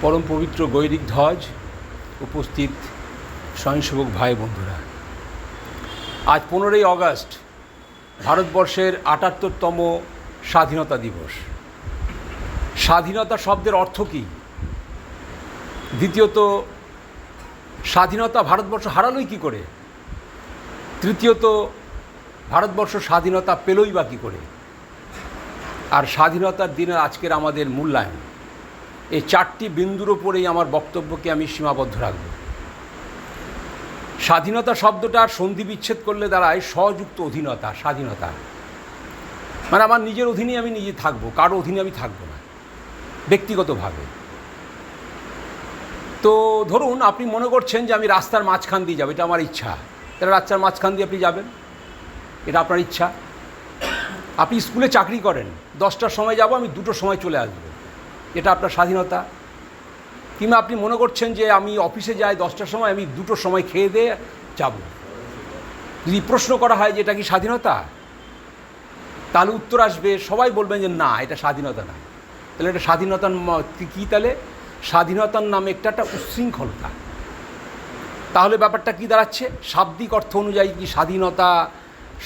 পরম পবিত্র গৈরিক ধ্বজ, উপস্থিত স্বয়ংসেবক ভাই বন্ধুরা, আজ 15ই অগস্ট ভারতবর্ষের ৭৮তম স্বাধীনতা দিবস। স্বাধীনতা শব্দের অর্থ কী? দ্বিতীয়ত, স্বাধীনতা ভারতবর্ষ হারালোই কী করে? তৃতীয়ত, ভারতবর্ষ স্বাধীনতা পেলই বা কী করে? আর স্বাধীনতার দিনের আজকের আমাদের মূল্যায়ন, এই চারটি বিন্দুর ওপরেই আমার বক্তব্যকে আমি সীমাবদ্ধ রাখব। স্বাধীনতা শব্দটার সন্ধি বিচ্ছেদ করলে দাঁড়ায় স্বযুক্ত অধীনতা। স্বাধীনতা মানে আমার নিজের অধীনে আমি নিজে থাকবো, কারো অধীনে আমি থাকবো না ব্যক্তিগতভাবে। তো ধরুন আপনি মনে করছেন যে আমি রাস্তার মাঝখান দিয়ে যাবো, এটা আমার ইচ্ছা। তাহলে রাস্তার মাঝখান দিয়ে আপনি যাবেন, এটা আপনার ইচ্ছা। আপনি স্কুলে চাকরি করেন, 10টার সময় যাব, আমি 2টোর সময় চলে আসবো, এটা আপনার স্বাধীনতা। কিংবা আপনি মনে করছেন যে আমি অফিসে যাই 10টার সময়, আমি 2টোর সময় খেয়ে দিয়ে যাব। যদি প্রশ্ন করা হয় যে এটা কি স্বাধীনতা, তাহলে উত্তর আসবে, সবাই বলবেন যে না, এটা স্বাধীনতা না। তাহলে এটা স্বাধীনতার কী? তাহলে স্বাধীনতার নামে একটা উচ্ছৃঙ্খলতা। তাহলে ব্যাপারটা কি দাঁড়াচ্ছে? শাব্দিক অর্থ অনুযায়ী কি স্বাধীনতা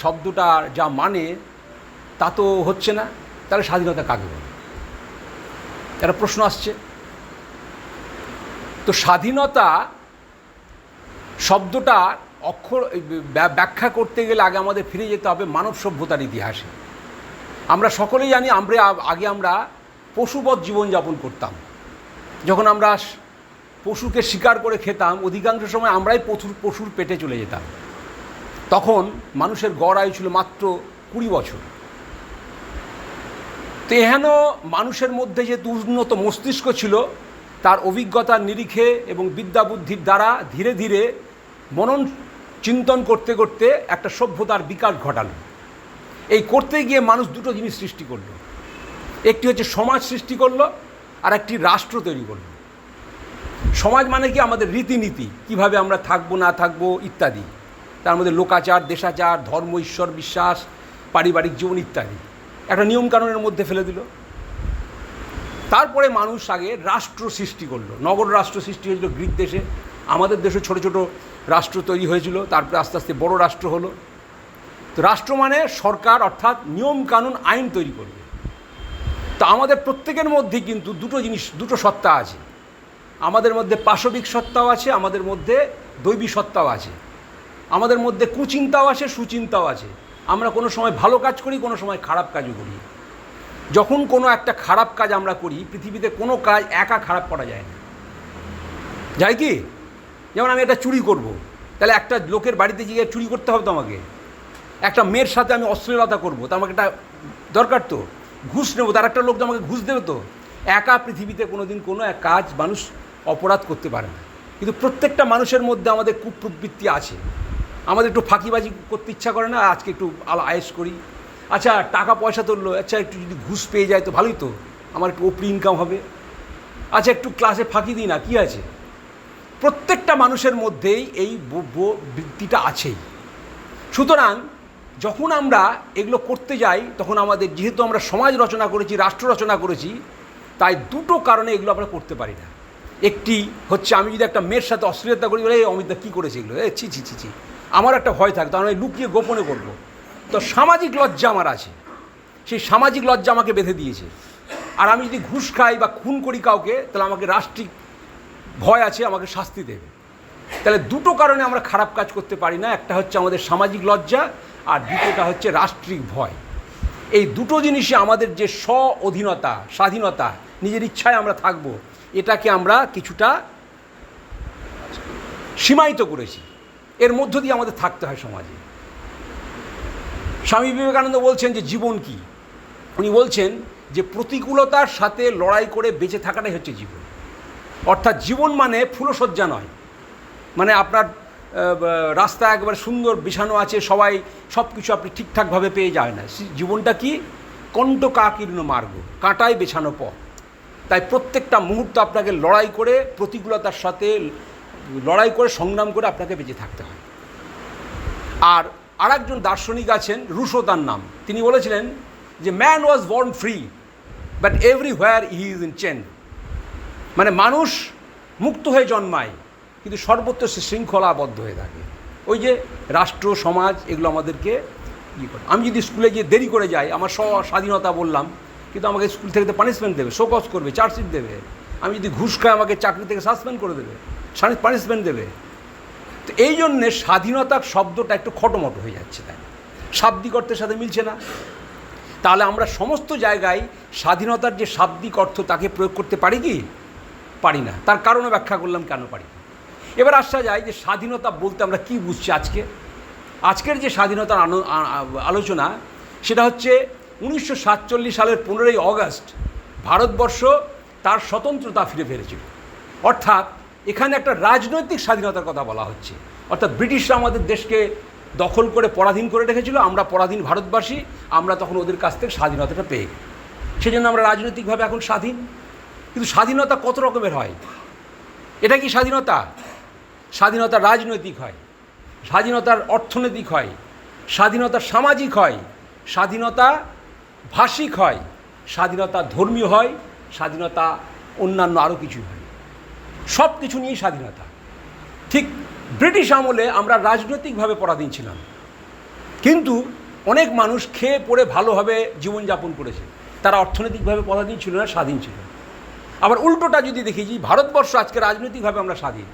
শব্দটা যা মানে তা তো হচ্ছে না। তাহলে স্বাধীনতা কাকে বলে? একটা প্রশ্ন আসছে। তো স্বাধীনতা শব্দটা অক্ষর ব্যাখ্যা করতে গেলে আগে আমাদের ফিরে যেতে হবে মানব সভ্যতার ইতিহাসে। আমরা সকলেই জানি আগে আমরা পশুবৎ জীবনযাপন করতাম। যখন আমরা পশুকে শিকার করে খেতাম, অধিকাংশ সময় আমরাই পশুর পেটে চলে যেতাম। তখন মানুষের গড় আয়ু ছিল মাত্র 20 বছর। তো এহেন মানুষের মধ্যে যে উন্নত মস্তিষ্ক ছিল, তার অভিজ্ঞতার নিরিখে এবং বিদ্যা বুদ্ধির দ্বারা ধীরে ধীরে মনন চিন্তন করতে করতে একটা সভ্যতার বিকাশ ঘটালো। এই করতে গিয়ে মানুষ দুটো জিনিস সৃষ্টি করলো। একটি হচ্ছে সমাজ সৃষ্টি করলো, আর একটি রাষ্ট্র তৈরি করলো। সমাজ মানে কি? আমাদের রীতিনীতি, কিভাবে আমরা থাকবো না থাকবো ইত্যাদি। তার মধ্যে লোকাচার, দেশাচার, ধর্ম, ঈশ্বর বিশ্বাস, পারিবারিক জীবন ইত্যাদি একটা নিয়মকানুনের মধ্যে ফেলে দিল। তারপরে মানুষ আগে রাষ্ট্র সৃষ্টি করলো। নগর রাষ্ট্র সৃষ্টি হয়েছিল গ্রিক দেশে, আমাদের দেশে ছোটো ছোটো রাষ্ট্র তৈরি হয়েছিল। তারপরে আস্তে আস্তে বড় রাষ্ট্র হলো। তো রাষ্ট্র মানে সরকার, অর্থাৎ নিয়মকানুন, আইন তৈরি করবে। তো আমাদের প্রত্যেকের মধ্যে কিন্তু দুটো সত্তা আছে। আমাদের মধ্যে পাশবিক সত্তাও আছে, আমাদের মধ্যে দৈবী সত্তাও আছে। আমাদের মধ্যে কুচিন্তাও আছে, সুচিন্তাও আছে। আমরা কোনো সময় ভালো কাজ করি, কোনো সময় খারাপ কাজও করি। যখন কোনো একটা খারাপ কাজ আমরা করি, পৃথিবীতে কোনো কাজ একা খারাপ করা যায় না, যায় কি? যেমন আমি একটা চুরি করব, তাহলে একটা লোকের বাড়িতে গিয়ে চুরি করতে হবে তো আমাকে। একটা মেয়ের সাথে আমি অশ্লীলতা করব, তা আমাকে একটা দরকার তো। ঘুষ নেবো, তার একটা লোক তো আমাকে ঘুষ দেবে তো। একা পৃথিবীতে কোনো দিন কোনো এক কাজ মানুষ অপরাধ করতে পারে না। কিন্তু প্রত্যেকটা মানুষের মধ্যে আমাদের কুপ্রবৃত্তি আছে। আমাদের একটু ফাঁকিবাজি করতে ইচ্ছা করে না, আজকে একটু আয়েশ করি। আচ্ছা, টাকা পয়সা তুললো, আচ্ছা একটু যদি ঘুষ পেয়ে যায় তো ভালোই তো, আমার একটু ওপরি ইনকাম হবে। আচ্ছা একটু ক্লাসে ফাঁকি দিই না, কী আছে? প্রত্যেকটা মানুষের মধ্যেই এই বৃত্তিটা আছেই। সুতরাং যখন আমরা এগুলো করতে যাই, তখন আমাদের, যেহেতু আমরা সমাজ রচনা করেছি, রাষ্ট্র রচনা করেছি, তাই দুটো কারণে এগুলো আমরা করতে পারি না। একটি হচ্ছে, আমি যদি একটা মেয়ের সাথে অশ্লীলতা করি, বলে এই অমিতদা কী করেছে এগুলো, ছি ছি ছি ছি, আমার একটা ভয় থাকে, তার মানে লুকিয়ে গোপনে করবো। তো সামাজিক লজ্জা আমার আছে, সেই সামাজিক লজ্জা আমাকে বেঁধে দিয়েছে। আর আমি যদি ঘুষ খাই বা খুন করি কাউকে, তাহলে আমাকে রাষ্ট্রিক ভয় আছে, আমাকে শাস্তি দেবে। তাহলে দুটো কারণে আমরা খারাপ কাজ করতে পারি না। একটা হচ্ছে আমাদের সামাজিক লজ্জা, আর দ্বিতীয়টা হচ্ছে রাষ্ট্রিক ভয়। এই দুটো জিনিসই আমাদের যে অধীনতা, স্বাধীনতা, নিজের ইচ্ছায় আমরা থাকব, এটাকে আমরা কিছুটা সীমায়িত করেছি। এর মধ্য দিয়ে আমাদের থাকতে হয় সমাজে। স্বামী বিবেকানন্দ বলছেন যে জীবন কি? উনি বলছেন যে প্রতিকূলতার সাথে লড়াই করে বেঁচে থাকাটাই হচ্ছে জীবন। অর্থাৎ জীবন মানে ফুলশয্যা নয়, মানে আপনার রাস্তা একবারে সুন্দর বিছানো আছে, সবাই সব কিছু আপনি ঠিকঠাকভাবে পেয়ে যায় না। জীবনটা কি? কণ্টকাকীর্ণ মার্গ, কাঁটায় বেছানো পথ। তাই প্রত্যেকটা মুহূর্ত আপনাকে লড়াই করে, প্রতিকূলতার সাথে লড়াই করে, সংগ্রাম করে আপনাকে বেঁচে থাকতে হয়। আর একজন দার্শনিক আছেন, রুশো তার নাম, তিনি বলেছিলেন যে man was born free but everywhere he is in chain. মানে মানুষ মুক্ত হয়ে জন্মায়, কিন্তু সর্বত্র সে শৃঙ্খলাবদ্ধ হয়ে থাকে। ওই যে রাষ্ট্র সমাজ এগুলো আমাদেরকে ইয়ে করে। আমি যদি স্কুলে গিয়ে দেরি করে যাই, আমার স্বাধীনতা বললাম, কিন্তু আমাকে স্কুল থেকে তো পানিশমেন্ট দেবে, শোকজ করবে, চার্জশিট দেবে। আমি যদি ঘুষ খাই আমাকে চাকরি থেকে সাসপেন্ড করে দেবে, পানিশমেন্ট দেবে। তো এই জন্যে স্বাধীনতার শব্দটা একটু খটোমটো হয়ে যাচ্ছে, তাই শাব্দিক অর্থের সাথে মিলছে না। তাহলে আমরা সমস্ত জায়গায় স্বাধীনতার যে শাব্দিক অর্থ তাকে প্রয়োগ করতে পারি কি? পারি না। তার কারণও ব্যাখ্যা করলাম কেন পারি না। এবার আসা যায় যে স্বাধীনতা বলতে আমরা কি বুঝছি আজকের যে স্বাধীনতার আলোচনা, সেটা হচ্ছে 1947 সালের 15ই অগস্ট ভারতবর্ষ তার স্বতন্ত্রতা ফিরে পেয়েছিল। অর্থাৎ এখানে একটা রাজনৈতিক স্বাধীনতার কথা বলা হচ্ছে। অর্থাৎ ব্রিটিশরা আমাদের দেশকে দখল করে পরাধীন করে রেখেছিল, আমরা পরাধীন ভারতবাসী, আমরা তখন ওদের কাছ থেকে স্বাধীনতাটা পেয়ে গেল। সেই জন্য আমরা রাজনৈতিকভাবে এখন স্বাধীন। কিন্তু স্বাধীনতা কত রকমের হয়? এটা কি স্বাধীনতা? স্বাধীনতা রাজনৈতিক হয়, স্বাধীনতার অর্থনৈতিক হয়, স্বাধীনতা সামাজিক হয়, স্বাধীনতা ভাষিক হয়, স্বাধীনতা ধর্মীয় হয়, স্বাধীনতা অন্যান্য আরও কিছু হয়। সব কিছু নিয়েই স্বাধীনতা। ঠিক ব্রিটিশ আমলে আমরা রাজনৈতিকভাবে পরাধীন ছিলাম, কিন্তু অনেক মানুষ খেয়ে পড়ে ভালোভাবে জীবনযাপন করেছে, তারা অর্থনৈতিকভাবে পরাধীন ছিল না, স্বাধীন ছিল। আবার উল্টোটা যদি দেখি যে ভারতবর্ষ আজকে রাজনৈতিকভাবে আমরা স্বাধীন,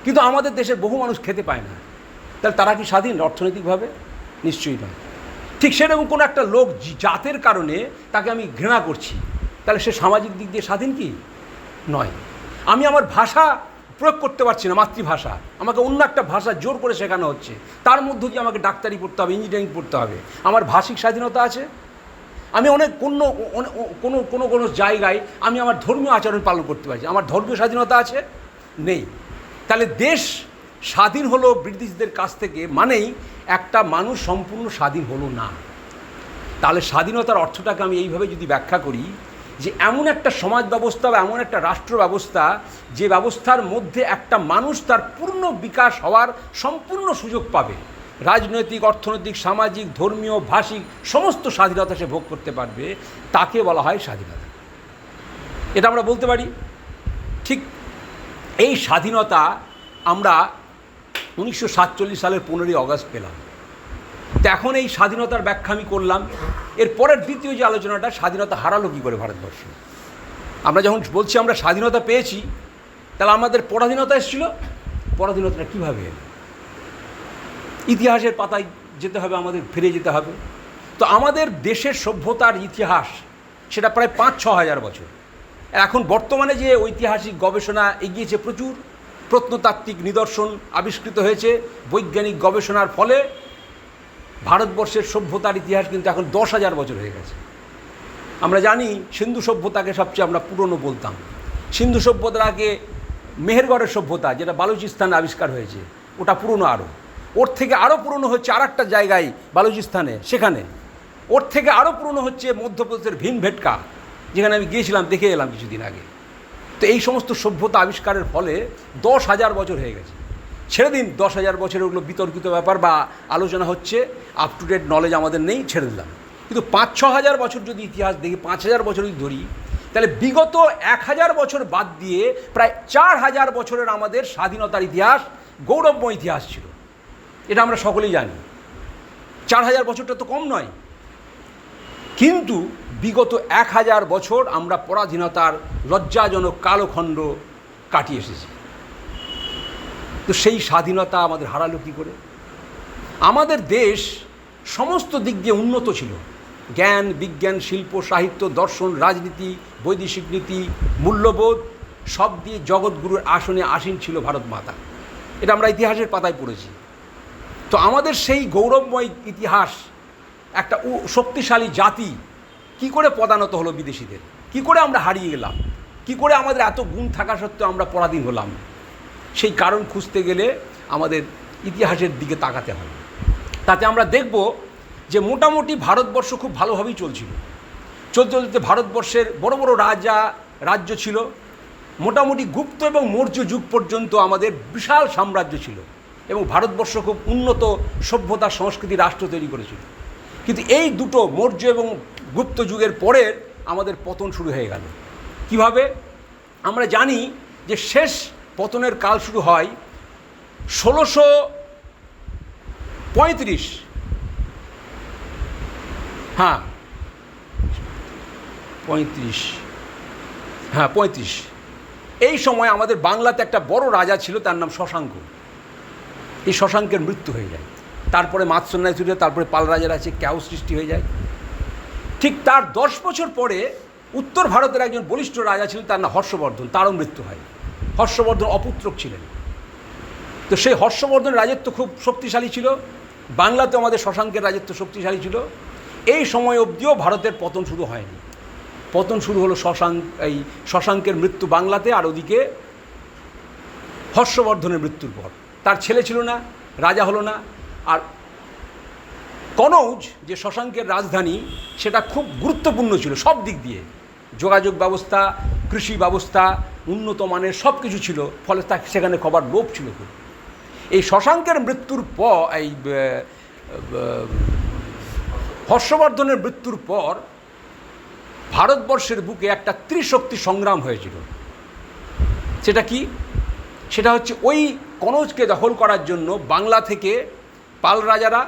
কিন্তু আমাদের দেশের বহু মানুষ খেতে পায় না, তাহলে তারা কি স্বাধীন অর্থনৈতিকভাবে? নিশ্চয়ই নয়। ঠিক সেরকম কোনো একটা লোক জাতের কারণে তাকে আমি ঘৃণা করছি, তাহলে সে সামাজিক দিক দিয়ে স্বাধীন কি? নয়। আমি আমার ভাষা প্রয়োগ করতে পারছি না, মাতৃভাষা, আমাকে অন্য একটা ভাষা জোর করে শেখানো হচ্ছে, তার মধ্যে দিয়ে আমাকে ডাক্তারি পড়তে হবে, ইঞ্জিনিয়ারিং পড়তে হবে। আমার ভাষিক স্বাধীনতা আছে। আমি অনেক কোনো জায়গায় আমি আমার ধর্মীয় আচরণ পালন করতে পারছি, আমার ধর্মীয় স্বাধীনতা আছে? নেই। তাহলে দেশ স্বাধীন হলো ব্রিটিশদের কাছ থেকে, মানেই একটা মানুষ সম্পূর্ণ স্বাধীন হলো না। তাহলে স্বাধীনতার অর্থটাকে আমি এইভাবে যদি ব্যাখ্যা করি যে এমন একটা সমাজ ব্যবস্থা বা এমন একটা রাষ্ট্র ব্যবস্থা, যে ব্যবস্থার মধ্যে একটা মানুষ তার পূর্ণ বিকাশ হওয়ার সম্পূর্ণ সুযোগ পাবে, রাজনৈতিক, অর্থনৈতিক, সামাজিক, ধর্মীয়, ভাষিক সমস্ত স্বাধীনতা সে ভোগ করতে পারবে, তাকে বলা হয় স্বাধীনতা। এটা আমরা বলতে পারি। ঠিক এই স্বাধীনতা আমরা 1947 সালের 15ই অগস্ট পেলাম। তো এখন এই স্বাধীনতার ব্যাখ্যা আমি করলাম। এর পরের দ্বিতীয় যে আলোচনাটা, স্বাধীনতা হারালো কী করে ভারতবর্ষ? আমরা যখন বলছি আমরা স্বাধীনতা পেয়েছি, তাহলে আমাদের পরাধীনতা এসেছিল। পরাধীনতাটা কীভাবে এলো? ইতিহাসের পাতায় যেতে হবে, আমাদের ফিরে যেতে হবে। তো আমাদের দেশের সভ্যতার ইতিহাস সেটা প্রায় 5-6 হাজার বছর। এখন বর্তমানে যে ঐতিহাসিক গবেষণা এগিয়েছে, প্রচুর প্রত্নতাত্ত্বিক নিদর্শন আবিষ্কৃত হয়েছে, বৈজ্ঞানিক গবেষণার ফলে ভারতবর্ষের সভ্যতার ইতিহাস কিন্তু এখন 10,000 বছর হয়ে গেছে। আমরা জানি সিন্ধু সভ্যতাকে সবচেয়ে আমরা পুরনো বলতাম। সিন্ধু সভ্যতার আগে মেহেরগড়ের সভ্যতা, যেটা বালুচিস্তানে আবিষ্কার হয়েছে, ওটা পুরনো আরও। ওর থেকে আরও পুরনো হচ্ছে আর একটা জায়গায় বালুচিস্তানে, সেখানে। ওর থেকে আরও পুরনো হচ্ছে মধ্যপ্রদেশের ভীমভেটকা, যেখানে আমি গিয়েছিলাম, দেখে এলাম কিছুদিন আগে। তো এই সমস্ত সভ্যতা আবিষ্কারের ফলে 10,000 বছর হয়ে গেছে। ছেড়ে দিন 10,000 বছরের ওগুলো বিতর্কিত ব্যাপার বা আলোচনা হচ্ছে, আপ টু ডেট নলেজ আমাদের নেই, ছেড়ে দিলাম। কিন্তু 5-6 হাজার বছর যদি ইতিহাস দেখি, 5,000 বছর যদি ধরি, তাহলে বিগত 1,000 বছর বাদ দিয়ে প্রায় 4,000 বছরের আমাদের স্বাধীনতার ইতিহাস গৌরবময় ইতিহাস ছিল। এটা আমরা সকলেই জানি। 4,000 বছরটা তো কম নয়। কিন্তু বিগত 1,000 বছর আমরা পরাধীনতার লজ্জাজনক কালখণ্ড কাটিয়ে এসেছি। তো সেই স্বাধীনতা আমাদের হারালো কী করে? আমাদের দেশ সমস্ত দিক দিয়ে উন্নত ছিল। জ্ঞান, বিজ্ঞান, শিল্প, সাহিত্য, দর্শন, রাজনীতি, বৈদেশিক নীতি, মূল্যবোধ সব দিয়ে জগৎগুরুর আসনে আসীন ছিল ভারত মাতা। এটা আমরা ইতিহাসের পাতায় পড়েছি। তো আমাদের সেই গৌরবময় ইতিহাস, একটা শক্তিশালী জাতি কি করে পদানত হলো বিদেশিদের? কি করে আমরা হারিয়ে গেলাম? কি করে আমাদের এত গুণ থাকা সত্ত্বেও আমরা পরাধীন হলাম? সেই কারণ খুঁজতে গেলে আমাদের ইতিহাসের দিকে তাকাতে হবে। তাতে আমরা দেখব যে মোটামুটি ভারতবর্ষ খুব ভালোভাবেই চলছিল। চলতে চলতে ভারতবর্ষের বড় বড় রাজ্য ছিল। মোটামুটি গুপ্ত এবং মৌর্য যুগ পর্যন্ত আমাদের বিশাল সাম্রাজ্য ছিল এবং ভারতবর্ষ খুব উন্নত সভ্যতা, সংস্কৃতি, রাষ্ট্র তৈরি করেছিল। কিন্তু এই দুটো মৌর্য এবং গুপ্ত যুগের পরের আমাদের পতন শুরু হয়ে গেল। কিভাবে? আমরা জানি যে শেষ পতনের কাল শুরু হয় 1635, হ্যাঁ 35, এই সময় আমাদের বাংলাতে একটা বড় রাজা ছিল, তার নাম শশাঙ্ক। এই শশাঙ্কের মৃত্যু হয়ে যায়, তারপরে মাৎসন্যায় চলে, তারপরে পাল রাজার আছে, ক্যাও সৃষ্টি হয়ে যায়। ঠিক তার 10 বছর পরে উত্তর ভারতের একজন বলিষ্ঠ রাজা ছিলেন, তার নাম হর্ষবর্ধন, তারও মৃত্যু হয়। হর্ষবর্ধন অপুত্রক ছিলেন। তো সেই হর্ষবর্ধনের রাজত্ব খুব শক্তিশালী ছিল, বাংলাতেও আমাদের শশাঙ্কের রাজত্ব শক্তিশালী ছিল। এই সময় অবধিও ভারতের পতন শুরু হয়নি। পতন শুরু হলো শশাঙ্কের মৃত্যু বাংলাতে, আর ওদিকে হর্ষবর্ধনের মৃত্যুর পর। তার ছেলে ছিল না, রাজা হলো না। আর কনৌজ যে শশাঙ্কের রাজধানী, সেটা খুব গুরুত্বপূর্ণ ছিল সব দিক দিয়ে, যোগাযোগ ব্যবস্থা, কৃষি ব্যবস্থা, উন্নত মানের সব কিছু ছিল, ফলে তাকে সেখানে খবর লোভ ছিল খুব। এই শশাঙ্কের মৃত্যুর পর, এই হর্ষবর্ধনের মৃত্যুর পর ভারতবর্ষের বুকে একটা ত্রিশক্তি সংগ্রাম হয়েছিল। সেটা কি? সেটা হচ্ছে ওই কনৌজকে দখল করার জন্য বাংলা থেকে পাল রাজারা,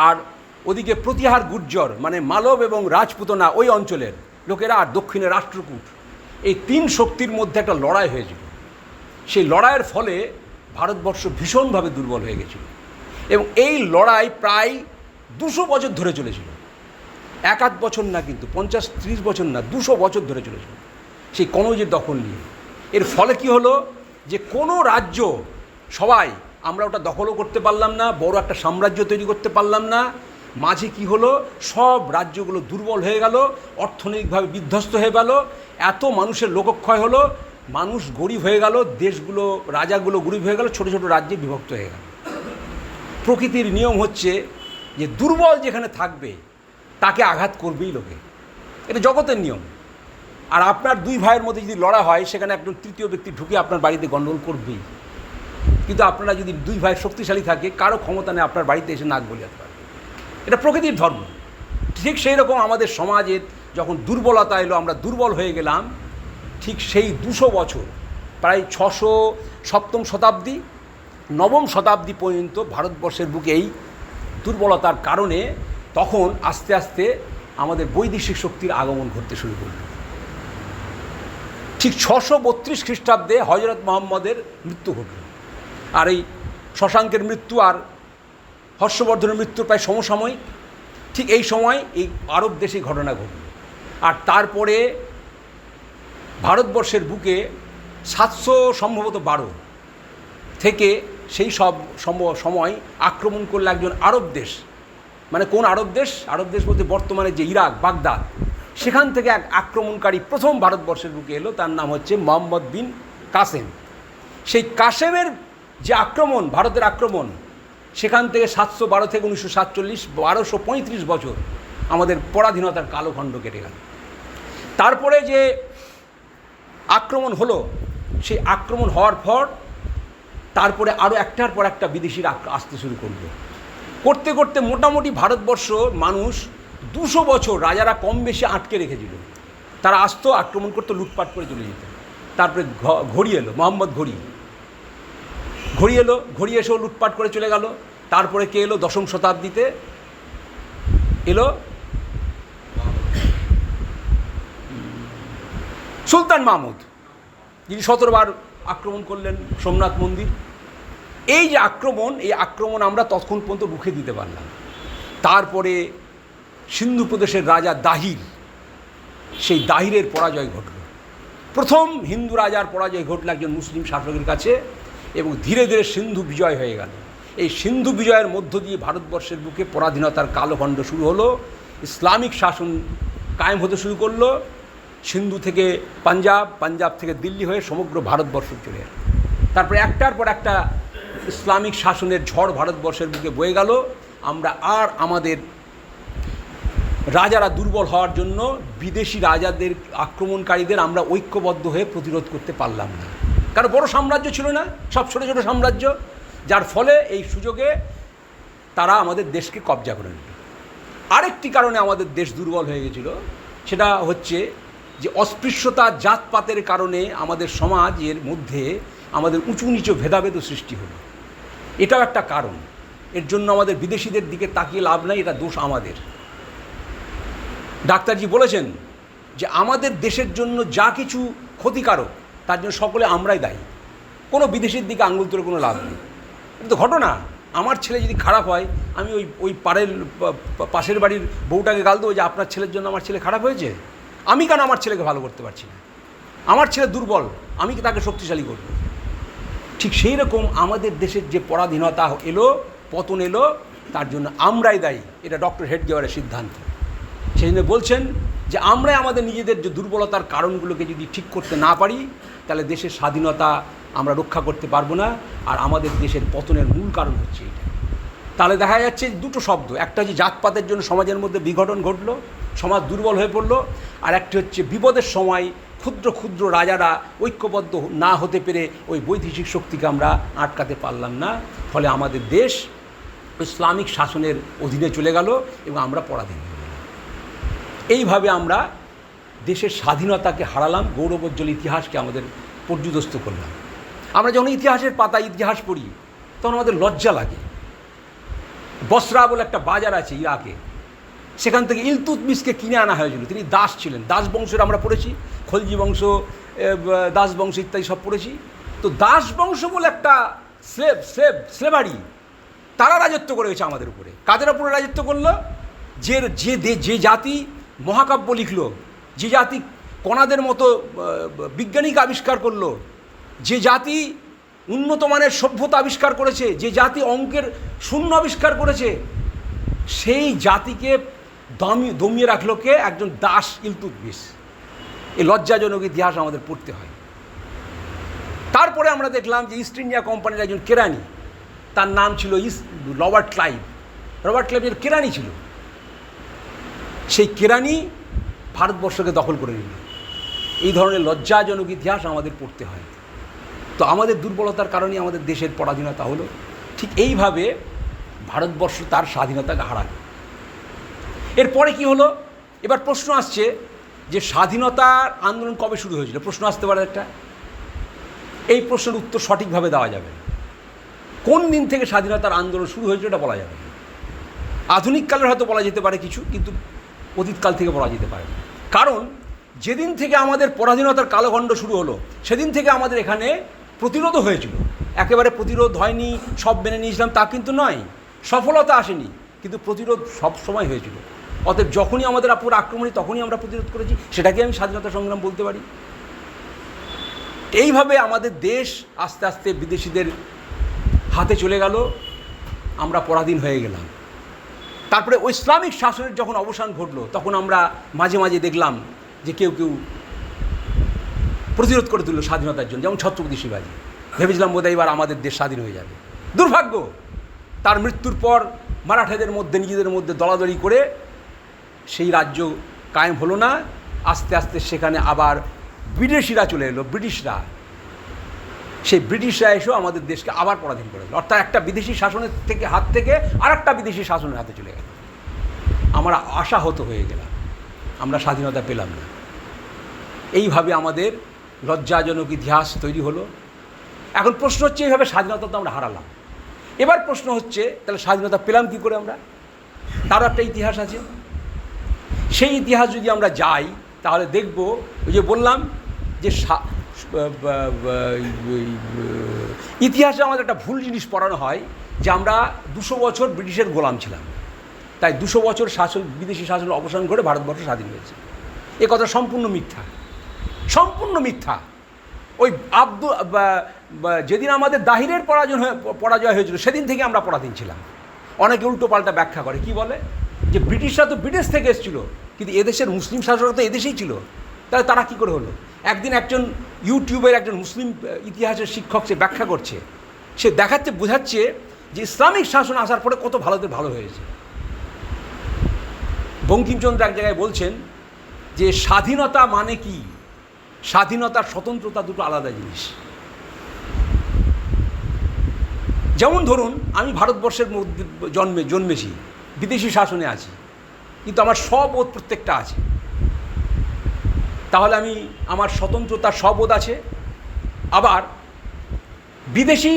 আর ওদিকে প্রতিহার গুর্জর মানে মালব এবং রাজপুতনা ওই অঞ্চলের লোকেরা, আর দক্ষিণে রাষ্ট্রকূট, এই 3 শক্তির মধ্যে একটা লড়াই হয়েছিল। সেই লড়াইয়ের ফলে ভারতবর্ষ ভীষণভাবে দুর্বল হয়ে গেছিল, এবং এই লড়াই প্রায় 200 বছর ধরে চলেছিল। 1-8 বছর না, কিন্তু 50-30 বছর না, 200 বছর ধরে চলেছিল সেই কনৌজের দখল নিয়ে। এর ফলে কি হলো, যে কোনো রাজ্য, সবাই আমরা ওটা দখলও করতে পারলাম না, বড় একটা সাম্রাজ্য তৈরি করতে পারলাম না। মাঝে কি হলো, সব রাজ্যগুলো দুর্বল হয়ে গেল, অর্থনৈতিকভাবে বিধ্বস্ত হয়ে গেল, এত মানুষের লোকক্ষয় হলো, মানুষ গরিব হয়ে গেল, দেশগুলো, রাজাগুলো গরিব হয়ে গেল, ছোট ছোট রাজ্যে বিভক্ত হয়ে গেল। প্রকৃতির নিয়ম হচ্ছে যে দুর্বল যেখানে থাকবে তাকে আঘাত করবেই লোকে, এটা জগতের নিয়ম। আর আপনার 2 ভাইয়ের মধ্যে যদি লড়া হয়, সেখানে একজন তৃতীয় ব্যক্তি ঢুকে আপনার বাড়িতে গণ্ডগোল করবেই। কিন্তু আপনারা যদি 2 ভাই শক্তিশালী থাকে, কারো ক্ষমতা নেই আপনার বাড়িতে এসে নাক গলিয়াতে পারবে। এটা প্রকৃতির ধর্ম। ঠিক সেই রকম আমাদের সমাজে যখন দুর্বলতা এলো, আমরা দুর্বল হয়ে গেলাম, ঠিক সেই 200 বছর, প্রায় 607ম শতাব্দী 9ম শতাব্দী পর্যন্ত ভারতবর্ষের বুকে এই দুর্বলতার কারণে তখন আস্তে আস্তে আমাদের বৈদেশিক শক্তির আগমন ঘটতে শুরু করল। ঠিক 632 খ্রিস্টাব্দে হযরত মুহাম্মদের মৃত্যু ঘটল। আর এই শশাঙ্কের মৃত্যু আর হর্ষবর্ধনের মৃত্যুর প্রায় সমসাময়িক। ঠিক এই সময় এই আরব দেশে ঘটনা ঘটল। আর তারপরে ভারতবর্ষের বুকে 712 থেকে সেই সব সময় আক্রমণ করলে একজন আরব দেশ, মানে কোন আরব দেশ? আরব দেশ বলতে বর্তমানে যে ইরাক, বাগদাদ, সেখান থেকে এক আক্রমণকারী প্রথম ভারতবর্ষের বুকে এলো, তার নাম হচ্ছে মোহাম্মদ বিন কাসেম। সেই কাসেমের যে আক্রমণ, ভারতের আক্রমণ, সেখান থেকে 712 থেকে 1947, 1235 বছর আমাদের পরাধীনতার কালখণ্ড কেটে গেল। তারপরে যে আক্রমণ হলো, সেই আক্রমণ হওয়ার পর তারপরে আরও একটার পর একটা বিদেশিরা আসতে শুরু করলো। করতে করতে মোটামুটি ভারতবর্ষ মানুষ 200 বছর রাজারা কম বেশি আটকে রেখেছিল। তারা আসতো, আক্রমণ করতো, লুটপাট করে চলে যেত। তারপরে ঘড়ি এলো, মোহাম্মদ ঘড়ি এলো, ঘড়ি এসেও লুটপাট করে চলে গেল। তারপরে কে এলো? 10ম শতাব্দীতে এলো সুলতান মাহমুদ, যিনি 17 বার আক্রমণ করলেন সোমনাথ মন্দির। এই যে আক্রমণ, এই আক্রমণ আমরা ততক্ষণ পর্যন্ত রুখে দিতে পারলাম। তারপরে সিন্ধু প্রদেশের রাজা দাহির, সেই দাহিরের পরাজয় ঘটল। প্রথম হিন্দু রাজার পরাজয় ঘটল একজন মুসলিম শাসকের কাছে, এবং ধীরে ধীরে সিন্ধু বিজয় হয়ে গেল। এই সিন্ধু বিজয়ের মধ্য দিয়ে ভারতবর্ষের বুকে পরাধীনতার কালখণ্ড শুরু হলো। ইসলামিক শাসন কায়েম হতে শুরু করলো। সিন্ধু থেকে পাঞ্জাব, পাঞ্জাব থেকে দিল্লি হয়ে সমগ্র ভারতবর্ষ চলে এলো। তারপরে একটার পর একটা ইসলামিক শাসনের ঝড় ভারতবর্ষের বুকে বয়ে গেল। আমরা আর আমাদের রাজারা দুর্বল হওয়ার জন্য বিদেশি রাজাদের, আক্রমণকারীদের আমরা ঐক্যবদ্ধ হয়ে প্রতিরোধ করতে পারলাম না। কারণ বড় সাম্রাজ্য ছিল না, সব ছোটো ছোটো সাম্রাজ্য, যার ফলে এই সুযোগে তারা আমাদের দেশকে কবজা করে নিল। আরেকটি কারণে আমাদের দেশ দুর্বল হয়ে গেছিল, সেটা হচ্ছে যে অস্পৃশ্যতা জাতপাতের কারণে আমাদের সমাজের মধ্যে আমাদের উঁচু নিচু ভেদাভেদ সৃষ্টি হলো। এটাও একটা কারণ। এর জন্য আমাদের বিদেশিদের দিকে তাকিয়ে লাভ নাই, এটা দোষ আমাদের। ডাক্তারজি বলেছেন যে আমাদের দেশের জন্য যা কিছু ক্ষতিকারক তার জন্য সকলে আমরাই দায়ী, কোনো বিদেশির দিকে আঙুল তুলে কোনো লাভ নেই। কিন্তু ঘটনা, আমার ছেলে যদি খারাপ হয় আমি ওই পাশের বাড়ির বউটাকে গাল দেবো যে আপনার ছেলের জন্য আমার ছেলে খারাপ হয়েছে? আমি কেন আমার ছেলেকে ভালো করতে পারছি না? আমার ছেলে দুর্বল, আমি কি তাকে শক্তিশালী করব? ঠিক সেই রকম আমাদের দেশের যে পরাধীনতা এলো, পতন এলো, তার জন্য আমরাই দায়ী। এটা ডক্টর হেডগেওয়ারের সিদ্ধান্ত। সেই জন্য বলছেন যে আমরাই আমাদের নিজেদের যে দুর্বলতার কারণগুলোকে যদি ঠিক করতে না পারি, তাহলে দেশের স্বাধীনতা আমরা রক্ষা করতে পারবো না। আর আমাদের দেশের পতনের মূল কারণ হচ্ছে এটা। তাহলে দেখা যাচ্ছে দুটো শব্দ, একটা যে জাতপাতের জন্য সমাজের মধ্যে বিঘটন ঘটলো, সমাজ দুর্বল হয়ে পড়লো, আর একটি হচ্ছে বিপদের সময় ক্ষুদ্র ক্ষুদ্র রাজারা ঐক্যবদ্ধ না হতে পেরে ওই বৈদেশিক শক্তিকে আমরা আটকাতে পারলাম না। ফলে আমাদের দেশ ইসলামিক শাসনের অধীনে চলে গেল এবং আমরা পরাধীন হয়ে গেলাম। এইভাবে আমরা দেশের স্বাধীনতাকে হারালাম, গৌরবোজ্জ্বল ইতিহাসকে আমাদের পর্যুদস্ত করলাম। আমরা যখন ইতিহাসের পাতায় ইতিহাস পড়ি তখন আমাদের লজ্জা লাগে। বসরা বলে একটা বাজার আছে ইরাকে, সেখান থেকে ইলতুৎমিশকে কিনে আনা হয়েছিল। তিনি দাস ছিলেন। দাস বংশের আমরা পড়েছি, খলজি বংশ, দাস বংশ ইত্যাদি সব পড়েছি। তো দাস বংশ বলে একটা স্লেভারি, তারা রাজত্ব করে গেছে আমাদের উপরে। কাদের উপরে রাজত্ব করলো? যে জাতি মহাকাব্য লিখলো, যে জাতি কণাদের মতো বিজ্ঞানিক আবিষ্কার করলো, যে জাতি উন্নত মানের সভ্যতা আবিষ্কার করেছে, যে জাতি অঙ্কের শূন্য আবিষ্কার করেছে, সেই জাতিকে দমিয়ে রাখলো কে? একজন দাস ইলতুৎমিশ। এই লজ্জাজনক ইতিহাস আমাদের পড়তে হয়। তারপরে আমরা দেখলাম যে ইস্ট ইন্ডিয়া কোম্পানির একজন কেরানি, তার নাম ছিল রবার্ট ক্লাইভ। রবার্ট ক্লাইভের কেরানি ছিল। সেই কেরানি ভারতবর্ষকে দখল করে নিল। এই ধরনের লজ্জাজনক ইতিহাস আমাদের পড়তে হয়। তো আমাদের দুর্বলতার কারণে আমাদের দেশের পরাধীনতা হলো। ঠিক এইভাবে ভারতবর্ষ তার স্বাধীনতাকে হারালো। এরপরে কি হলো? এবার প্রশ্ন আসছে যে স্বাধীনতার আন্দোলন কবে শুরু হয়েছিল? প্রশ্ন আসতে পারে একটা। এই প্রশ্নের উত্তর সঠিকভাবে দেওয়া যাবে না। কোন দিন থেকে স্বাধীনতার আন্দোলন শুরু হয়েছিল এটা বলা যাবে না। আধুনিক কালের হয়তো বলা যেতে পারে কিছু, কিন্তু অতীতকাল থেকে বলা যেতে পারে না। কারণ যেদিন থেকে আমাদের পরাধীনতার কালখণ্ড শুরু হলো সেদিন থেকে আমাদের এখানে প্রতিরোধও হয়েছিল। একেবারে প্রতিরোধ হয়নি, সব মেনে নিয়েছিলাম তা কিন্তু নয়। সফলতা আসেনি, কিন্তু প্রতিরোধ সব সময় হয়েছিল। অতএব যখনই আমাদের আপুর আক্রমণী তখনই আমরা প্রতিরোধ করেছি, সেটাকে আমি স্বাধীনতা সংগ্রাম বলতে পারি। এইভাবে আমাদের দেশ আস্তে আস্তে বিদেশিদের হাতে চলে গেল, আমরা পরাধীন হয়ে গেলাম। তারপরে ওই ইসলামিক শাসনের যখন অবসান ঘটলো তখন আমরা মাঝে মাঝে দেখলাম যে কেউ কেউ প্রতিরোধ করে তুলল স্বাধীনতার জন্য, যেমন ছত্রপতি শিবাজী। ভেবেছিলাম বোধহয় এবার আমাদের দেশ স্বাধীন হয়ে যাবে। দুর্ভাগ্য, তার মৃত্যুর পর মারাঠাদের মধ্যে নিজেদের মধ্যে দলাদলি করে সেই রাজ্য কায়েম হলো না। আস্তে আস্তে সেখানে আবার বিদেশিরা চলে এলো, ব্রিটিশরা। সেই ব্রিটিশরা এসেও আমাদের দেশকে আবার পরাধীন করে দিল। অর্থাৎ একটা বিদেশি শাসনের হাত থেকে আর একটা বিদেশি শাসনের হাতে চলে গেল। আমরা আশাহত হয়ে গেলাম, আমরা স্বাধীনতা পেলাম না। এইভাবে আমাদের লজ্জাজনক ইতিহাস তৈরি হলো। এখন প্রশ্ন হচ্ছে এইভাবে স্বাধীনতা তো আমরা হারালাম। এবার প্রশ্ন হচ্ছে তাহলে স্বাধীনতা পেলাম কী করে আমরা? তারও একটা ইতিহাস আছে। সেই ইতিহাস যদি আমরা যাই তাহলে দেখব, ওই যে বললাম যে ইতিহাসে আমাদের একটা ভুল জিনিস পড়ানো হয় যে আমরা 200 বছর ব্রিটিশের গোলাম ছিলাম, তাই 200 বছর শাসন, বিদেশি শাসনের অবসান করে ভারতবর্ষ স্বাধীন হয়েছে। এ কথা সম্পূর্ণ মিথ্যা, সম্পূর্ণ মিথ্যা। ওই যেদিন আমাদের দাহিরের পরাজয় হয়েছিল সেদিন থেকে আমরা পরাধীন ছিলাম। অনেকে উল্টো পাল্টা ব্যাখ্যা করে, কি বলে যে ব্রিটিশরা তো বিদেশ থেকে এসেছিল, কিন্তু এদেশের মুসলিম শাসকরা তো এদেশেই ছিল, তাহলে তারা কী করে হলো? একদিন একজন ইউটিউবের একজন মুসলিম ইতিহাসের শিক্ষক সে ব্যাখ্যা করছে, সে দেখাচ্ছে, বোঝাচ্ছে যে ইসলামিক শাসন আসার পরে কত ভালো হয়েছে। বঙ্কিমচন্দ্র এক জায়গায় বলছেন যে স্বাধীনতা মানে কি? স্বাধীনতার স্বতন্ত্রতা দুটো আলাদা জিনিস। যেমন ধরুন আমি ভারতবর্ষের মধ্যে জন্মেছি, বিদেশি শাসনে আছি, কিন্তু আমার সব প্রত্যেকটা আছে। তাহলে আমার স্বতন্ত্রতার সবোধ আছে। আবার বিদেশি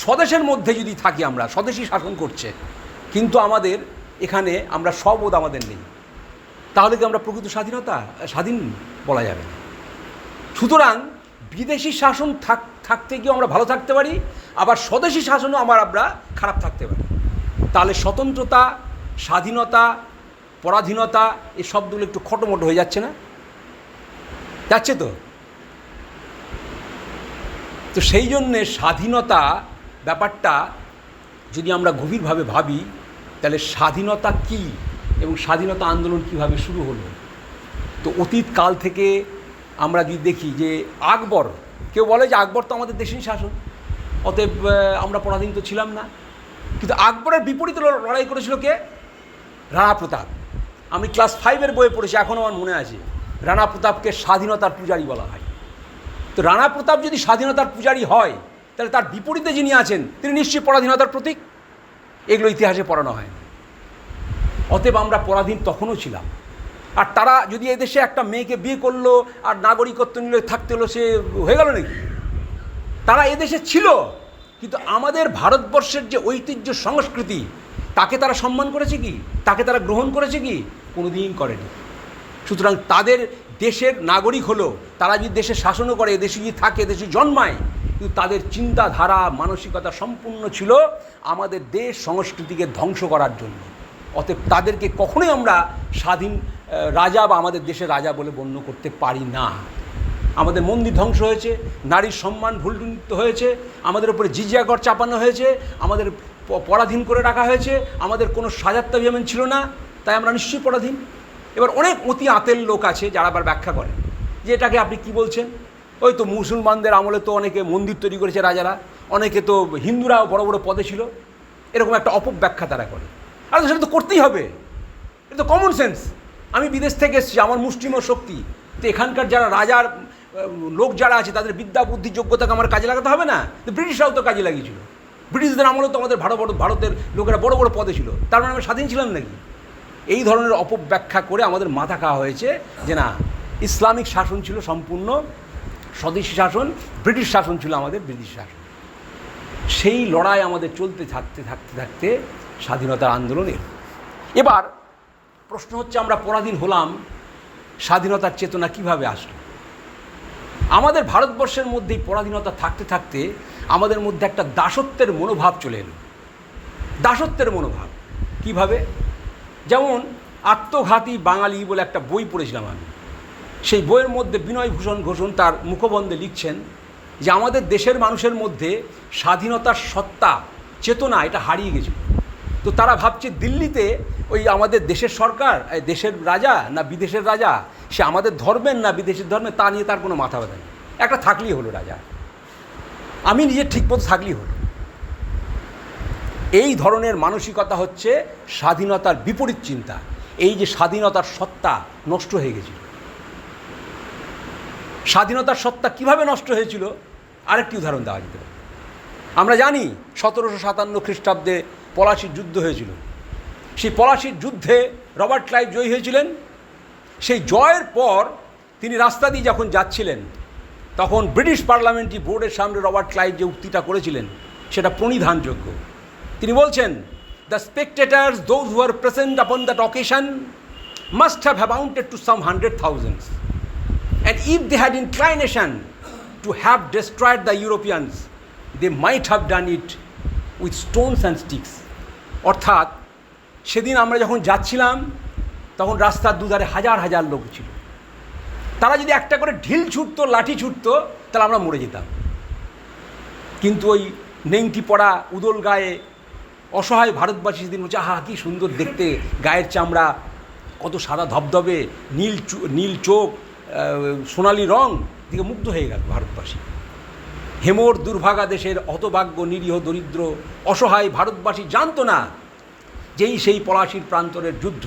স্বদেশের মধ্যে যদি থাকি, আমরা স্বদেশি শাসন করছে, কিন্তু আমাদের এখানে আমরা সবোধ আমাদের নেই, তাহলে কি আমরা প্রকৃত স্বাধীন বলা যাবে না। সুতরাং বিদেশি শাসন থাকতে গিয়েও আমরা ভালো থাকতে পারি, আবার স্বদেশি শাসনও আমরা খারাপ থাকতে পারি। তাহলে স্বতন্ত্রতা, স্বাধীনতা, পরাধীনতা এই শব্দগুলো একটু খটোমটো হয়ে যাচ্ছে না? যাচ্ছে তো। তো সেই জন্যে স্বাধীনতা ব্যাপারটা যদি আমরা গভীরভাবে ভাবি, তাহলে স্বাধীনতা কী এবং স্বাধীনতা আন্দোলন কীভাবে শুরু হলো। তো অতীত কাল থেকে আমরা যদি দেখি যে আকবর, কেউ বলে যে আকবর তো আমাদের দেশের শাসন, অতএব আমরা পরাধীন তো ছিলাম না, কিন্তু আকবরের বিপরীতে লড়াই করেছিল কে? রানা প্রতাপ। আমি ক্লাস 5-এর বইয়ে পড়েছি, এখনও আমার মনে আছে। রানা প্রতাপকে স্বাধীনতার পূজারী বলা হয়। তো রানা প্রতাপ যদি স্বাধীনতার পূজারী হয়, তাহলে তার বিপরীতে যিনি আছেন তিনি নিশ্চয়ই পরাধীনতার প্রতীক। এগুলো ইতিহাসে পড়ানো হয়। অতএব আমরা পরাধীন তখনও ছিলাম। আর তারা যদি এদেশে একটা মেয়েকে বিয়ে করলো আর নাগরিকত্ব নিলে থাকতে হলো, সে হয়ে গেল নাকি? তারা এদেশে ছিল, কিন্তু আমাদের ভারতবর্ষের যে ঐতিহ্য সংস্কৃতি, তাকে তারা সম্মান করেছে কি? তাকে তারা গ্রহণ করেছে কি? কোনোদিন করেনি। সুতরাং তাদের দেশের নাগরিক হলো, তারা যদি দেশে শাসনও করে, দেশে যদি থাকে, দেশে জন্মায়, কিন্তু তাদের চিন্তাধারা, মানসিকতা সম্পূর্ণ ছিল আমাদের দেশ সংস্কৃতিকে ধ্বংস করার জন্য। অতএব তাদেরকে কখনোই আমরা স্বাধীন রাজা বা আমাদের দেশের রাজা বলে গণ্য করতে পারি না। আমাদের মন্দির ধ্বংস হয়েছে, নারীর সম্মান ভুলুণ্ঠিত হয়েছে, আমাদের উপরে জিজিয়া কর চাপানো হয়েছে, আমাদের পরাধীন করে রাখা হয়েছে, আমাদের কোনো স্বায়ত্তাভিমান ছিল না, তাই আমরা নিশ্চয়ই পরাধীন। এবার অনেক অতি আতেল লোক আছে যারা আবার ব্যাখ্যা করে যে এটাকে আপনি কি বলছেন, ওই তো মুসলমানদের আমলে তো অনেকে মন্দির তৈরি করেছে রাজারা, অনেকে তো হিন্দুরাও বড় বড় পদে ছিল, এরকম একটা অপব্যাখ্যা তারা করে। আর সেটা তো করতেই হবে, এটা তো কমন সেন্স। আমি বিদেশ থেকে এসেছি, আমার মুষ্টিমেয় শক্তি, তো এখানকার যারা রাজার লোক যারা আছে তাদের বিদ্যা বুদ্ধি যোগ্যতাকে আমার কাজে লাগাতে হবে না? তো ব্রিটিশরাও তো কাজে লাগিয়েছিল, ব্রিটিশদের আমলে তো আমাদের ভারতের লোকেরা বড় বড় পদে ছিল, তার মানে আমরা স্বাধীন ছিলাম নাকি? এই ধরনের অপব্যাখ্যা করে আমাদের মাথা খাওয়া হয়েছে যে না, ইসলামিক শাসন ছিল সম্পূর্ণ স্বদেশী শাসন, ব্রিটিশ শাসন ছিল আমাদের ব্রিটিশ শাসন। সেই লড়াই আমাদের চলতে থাকতে স্বাধীনতার আন্দোলনের। এবার প্রশ্ন হচ্ছে, আমরা পরাধীন হলাম, স্বাধীনতার চেতনা কিভাবে আসলো? আমাদের ভারতবর্ষের মধ্যেই পরাধীনতা থাকতে আমাদের মধ্যে একটা দাসত্বের মনোভাব চলে এলো। দাসত্বের মনোভাব কিভাবে? যেমন আত্মঘাতী বাঙালি বলে একটা বই পড়েছিলাম আমি। সেই বইয়ের মধ্যে বিনয়ভূষণ ঘোষণ তার মুখবন্ধে লিখছেন যে আমাদের দেশের মানুষের মধ্যে স্বাধীনতার সত্তা, চেতনা এটা হারিয়ে গেছিল। তো তারা ভাবছে দিল্লিতে ওই আমাদের দেশের সরকার, দেশের রাজা না বিদেশের রাজা, সে আমাদের ধর্মের না বিদেশের ধর্মের, তা নিয়ে তার কোনো মাথা ব্যথা নেই, একটা থাকলেই হলো রাজা, আমি নিজে ঠিকমতো থাকলেই হলো। এই ধরনের মানসিকতা হচ্ছে স্বাধীনতার বিপরীত চিন্তা। এই যে স্বাধীনতার সত্তা নষ্ট হয়ে গেছিল। স্বাধীনতার সত্তা কিভাবে নষ্ট হয়েছিল আরেকটি উদাহরণ দেওয়া যেতে পারে। আমরা জানি 1757 খ্রিস্টাব্দে পলাশির যুদ্ধ হয়েছিল। সেই পলাশির যুদ্ধে রবার্ট ক্লাইভ জয়ী হয়েছিলেন। সেই জয়ের পর তিনি রাস্তা দিয়ে যখন যাচ্ছিলেন, তখন ব্রিটিশ পার্লামেন্টারি বোর্ডের সামনে রবার্ট ক্লাইভ যে উক্তিটা করেছিলেন সেটা প্রণিধানযোগ্য। তিনি বলছেন, the spectators those who are present upon that occasion must have amounted to some 100,000s, and if they had inclination to have destroyed the Europeans, they might have done it with stones and sticks. অর্থাৎ সেদিন আমরা যখন যাচ্ছিলাম তখন রাস্তার দুধারে হাজার হাজার লোক ছিল। তারা যদি একটা করে ঢিল ছুটতো, লাঠি ছুটতো, তাহলে আমরা মরে যেতাম। কিন্তু ওই নেংটি পড়া উদল গায়ে অসহায় ভারতবাসী সেদিন বলছে, আহা কি সুন্দর দেখতে, গায়ের চামড়া কত সাদা ধবধবে, নীল চোখ, সোনালি রং, দিকে মুগ্ধ হয়ে গেল ভারতবাসী। হেমর দুর্ভাগা দেশের হতভাগ্য নিরীহ দরিদ্র অসহায় ভারতবাসী জানতো না যেই সেই পলাশির প্রান্তরের যুদ্ধ,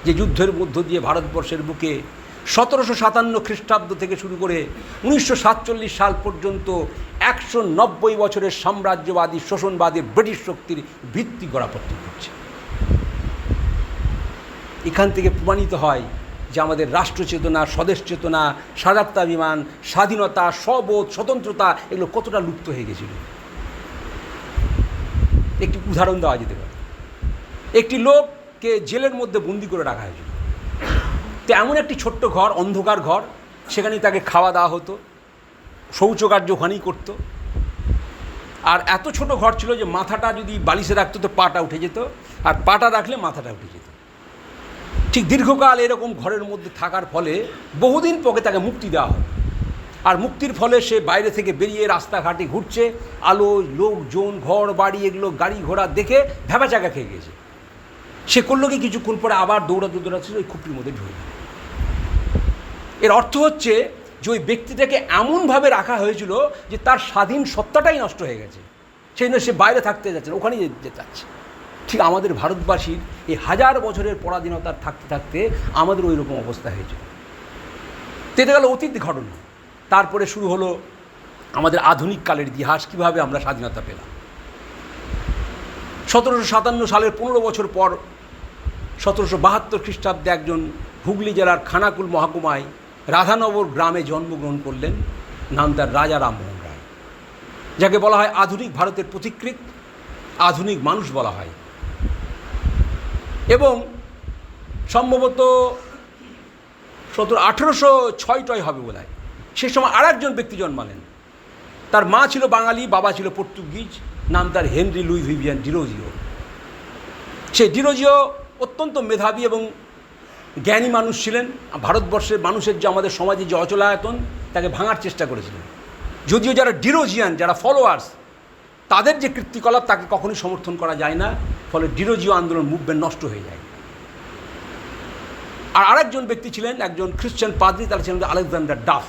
যে যুদ্ধের মধ্য দিয়ে ভারতবর্ষের বুকে 1757 খ্রিস্টাব্দ থেকে শুরু করে 1947 সাল পর্যন্ত 190 বছরের সাম্রাজ্যবাদী শোষণবাদী ব্রিটিশ শক্তির ভিত্তি গড়াপত্তি করছে। এখান থেকে প্রমাণিত হয় যে আমাদের রাষ্ট্র চেতনা, স্বদেশ চেতনা, স্বাধীনতাভিমান, স্বাধীনতা, স্ববোধ, স্বতন্ত্রতা এগুলো কতটা লুপ্ত হয়ে গেছিল। একটি উদাহরণ দেওয়া যেতে পারে। একটি লোককে জেলের মধ্যে বন্দি করে রাখা হয়েছিল। তো এমন একটি ছোট্ট ঘর, অন্ধকার ঘর, সেখানেই তাকে খাওয়া দাওয়া হতো, শৌচকার্য ওখানেই করতো। আর এত ছোট ঘর ছিল যে মাথাটা যদি বালিশে রাখতো তো পাটা উঠে যেত, আর পাটা রাখলে মাথাটা উঠে যেত। ঠিক দীর্ঘকাল এরকম ঘরের মধ্যে থাকার ফলে বহুদিন পরে তাকে মুক্তি দেওয়া হয়। আর মুক্তির ফলে সে বাইরে থেকে বেরিয়ে রাস্তাঘাটে ঘুরছে, আলো, লোকজন, ঘর বাড়ি, এগুলো গাড়ি ঘোড়া দেখে ভ্যাবাচাকা খেয়ে গেছে। সে করলো কি, কিছুক্ষণ পরে আবার দৌড়াচ্ছিল ওই খুপড়ির মধ্যে ঢুকে। এর অর্থ হচ্ছে যে ওই ব্যক্তিটাকে এমনভাবে রাখা হয়েছিল যে তার স্বাধীন সত্তাটাই নষ্ট হয়ে গেছে, সেই জন্য সে বাইরে থাকতে যাচ্ছে না, ওখানেই যেতে চাচ্ছে। ঠিক আমাদের ভারতবাসীর এই 1000 বছরের পরাধীনতার থাকতে থাকতে আমাদের ওই রকম অবস্থা হয়েছিল। এটা গেল অতীত ঘটনা। তারপরে শুরু হলো আমাদের আধুনিক কালের ইতিহাস, কীভাবে আমরা স্বাধীনতা পেলাম। 1757 সালের 15 বছর পর 1772 খ্রিস্টাব্দে একজন হুগলি জেলার খানাকুল মহকুমায় রাধানগর গ্রামে জন্মগ্রহণ করলেন, নাম তার রাজা রামমোহন রায়, যাকে বলা হয় আধুনিক ভারতের পথিকৃৎ, আধুনিক মানুষ বলা হয়। এবং সম্ভবত 1806 হবে বোধ হয়, সে সময় আর একজন ব্যক্তি জন্মালেন। তার মা ছিল বাঙালি, বাবা ছিল পর্তুগিজ, নাম তার হেনরি লুই ভিভিয়ান ডিরোজিও। সেই ডিরোজিও অত্যন্ত মেধাবী এবং জ্ঞানী মানুষ ছিলেন। ভারতবর্ষের মানুষের যে আমাদের সমাজে যে অচলায়তন, তাকে ভাঙার চেষ্টা করেছিলেন। যদিও যারা ডিরোজিয়ান, যারা ফলোয়ার্স, তাদের যে কীর্তিকলাপ তাকে কখনোই সমর্থন করা যায় না, ফলে ডিরোজিও আন্দোলন মুভমেন্ট নষ্ট হয়ে যায়। আর আরেকজন ব্যক্তি ছিলেন একজন খ্রিশ্চান পাদ্রী, তারা ছিলেন আলেকজান্ডার ডাফ।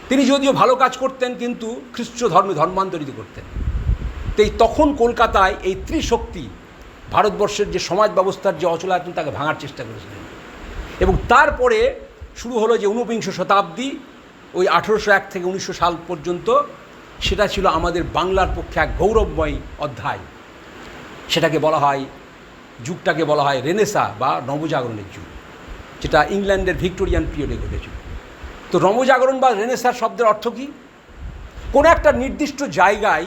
তিনি যদিও ভালো কাজ করতেন কিন্তু খ্রিস্ট ধর্মে ধর্মান্তরিত করতেন। তাই তখন কলকাতায় এই ত্রিশক্তি ভারতবর্ষের যে সমাজ ব্যবস্থার যে অচলায়তন তাকে ভাঙার চেষ্টা করেছিলেন। এবং তারপরে শুরু হলো যে 19বিংশ শতাব্দী, ওই 1801 থেকে 1900 সাল পর্যন্ত, সেটা ছিল আমাদের বাংলার পক্ষে এক গৌরবময় অধ্যায়। সেটাকে বলা হয়, যুগটাকে বলা হয় রেনেসা বা নবজাগরণের যুগ, যেটা ইংল্যান্ডের ভিক্টোরিয়ান পিরিয়ডে ঘটেছিল। তো নবজাগরণ বা রেনেসার শব্দের অর্থ কী? কোনো একটা নির্দিষ্ট জায়গায়,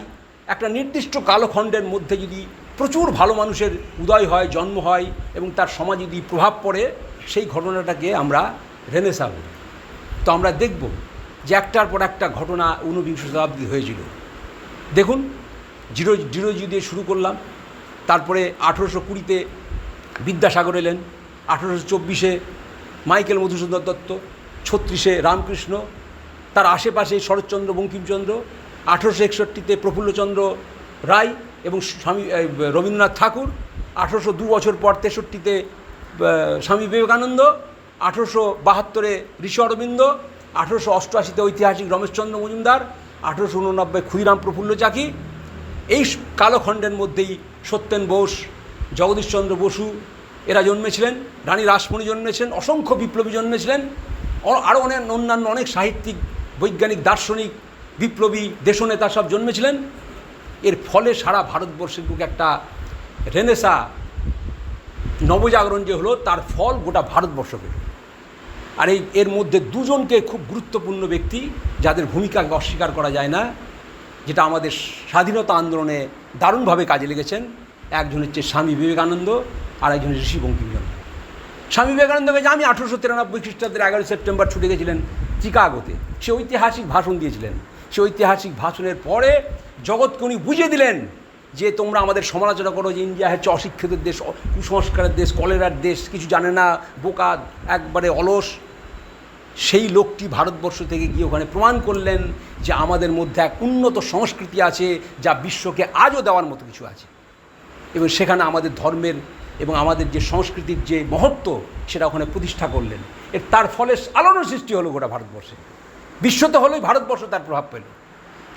একটা নির্দিষ্ট কালখণ্ডের মধ্যে যদি প্রচুর ভালো মানুষের উদয় হয়, জন্ম হয় এবং তার সমাজে যদি প্রভাব পড়ে, সেই ঘটনাটাকে আমরা রেনেসা বলি। তো আমরা দেখব যে একটার পর একটা ঘটনা 19বিংশ শতাব্দী হয়েছিল। দেখুন, ডিরোজি দিয়ে শুরু করলাম, তারপরে 1820-তে বিদ্যাসাগর এলেন, 1824-এ মাইকেল মধুসূদন দত্ত, 36-এ রামকৃষ্ণ, তার আশেপাশে শরৎচন্দ্র, বঙ্কিমচন্দ্র, 1861-তে প্রফুল্লচন্দ্র রায় এবং স্বামী রবীন্দ্রনাথ ঠাকুর, 1802 বছর পর 63-তে স্বামী বিবেকানন্দ, 1872-এ ঋষি অরবিন্দ, 1888-তে ঐতিহাসিক রমেশচন্দ্র মজুমদার, 1889 ক্ষুদিরাম প্রফুল্ল চাকি। এই কালখণ্ডের মধ্যেই সত্যেন বোস, জগদীশচন্দ্র বসু এরা জন্মেছিলেন, রানী রাসমণি জন্মেছিলেন, অসংখ্য বিপ্লবী জন্মেছিলেন, আরও অন্যান্য অনেক সাহিত্যিক, বৈজ্ঞানিক, দার্শনিক, বিপ্লবী, দেশনেতা সব জন্মেছিলেন। এর ফলে সারা ভারতবর্ষের বুকে একটা রেনেসা, নবজাগরণ যে হলো, তার ফল গোটা ভারতবর্ষ পেল। আর এর মধ্যে দুজনকে খুব গুরুত্বপূর্ণ ব্যক্তি, যাদের ভূমিকাকে অস্বীকার করা যায় না, যেটা আমাদের স্বাধীনতা আন্দোলনে দারুণভাবে কাজে লেগেছেন। একজন হচ্ছে স্বামী বিবেকানন্দ, আর একজন ঋষি বঙ্কিমচন্দ্র। স্বামী বিবেকানন্দকে যে আমি 1893 খ্রিস্টাব্দের 11 সেপ্টেম্বর ছুটে গেছিলেন চিকাগোতে, সে ঐতিহাসিক ভাষণ দিয়েছিলেন। সে ঐতিহাসিক ভাষণের পরে জগৎকে উনি বুঝিয়ে দিলেন যে তোমরা আমাদের সমালোচনা করো যে ইন্ডিয়া হচ্ছে অশিক্ষিতের দেশ, কুসংস্কারের দেশ, কলেরার দেশ, কিছু জানে না, বোকা, একবারে অলস। সেই লোকটি ভারতবর্ষ থেকে গিয়ে ওখানে প্রমাণ করলেন যে আমাদের মধ্যে এক উন্নত সংস্কৃতি আছে, যা বিশ্বকে আজও দেওয়ার মতো কিছু আছে। এবং সেখানে আমাদের ধর্মের এবং আমাদের যে সংস্কৃতির যে মহত্ব, সেটা ওখানে প্রতিষ্ঠা করলেন। তার ফলে আলোড়ন সৃষ্টি হলো গোটা ভারতবর্ষে, বিশ্বতে হলোই ভারতবর্ষ তার প্রভাব পেল।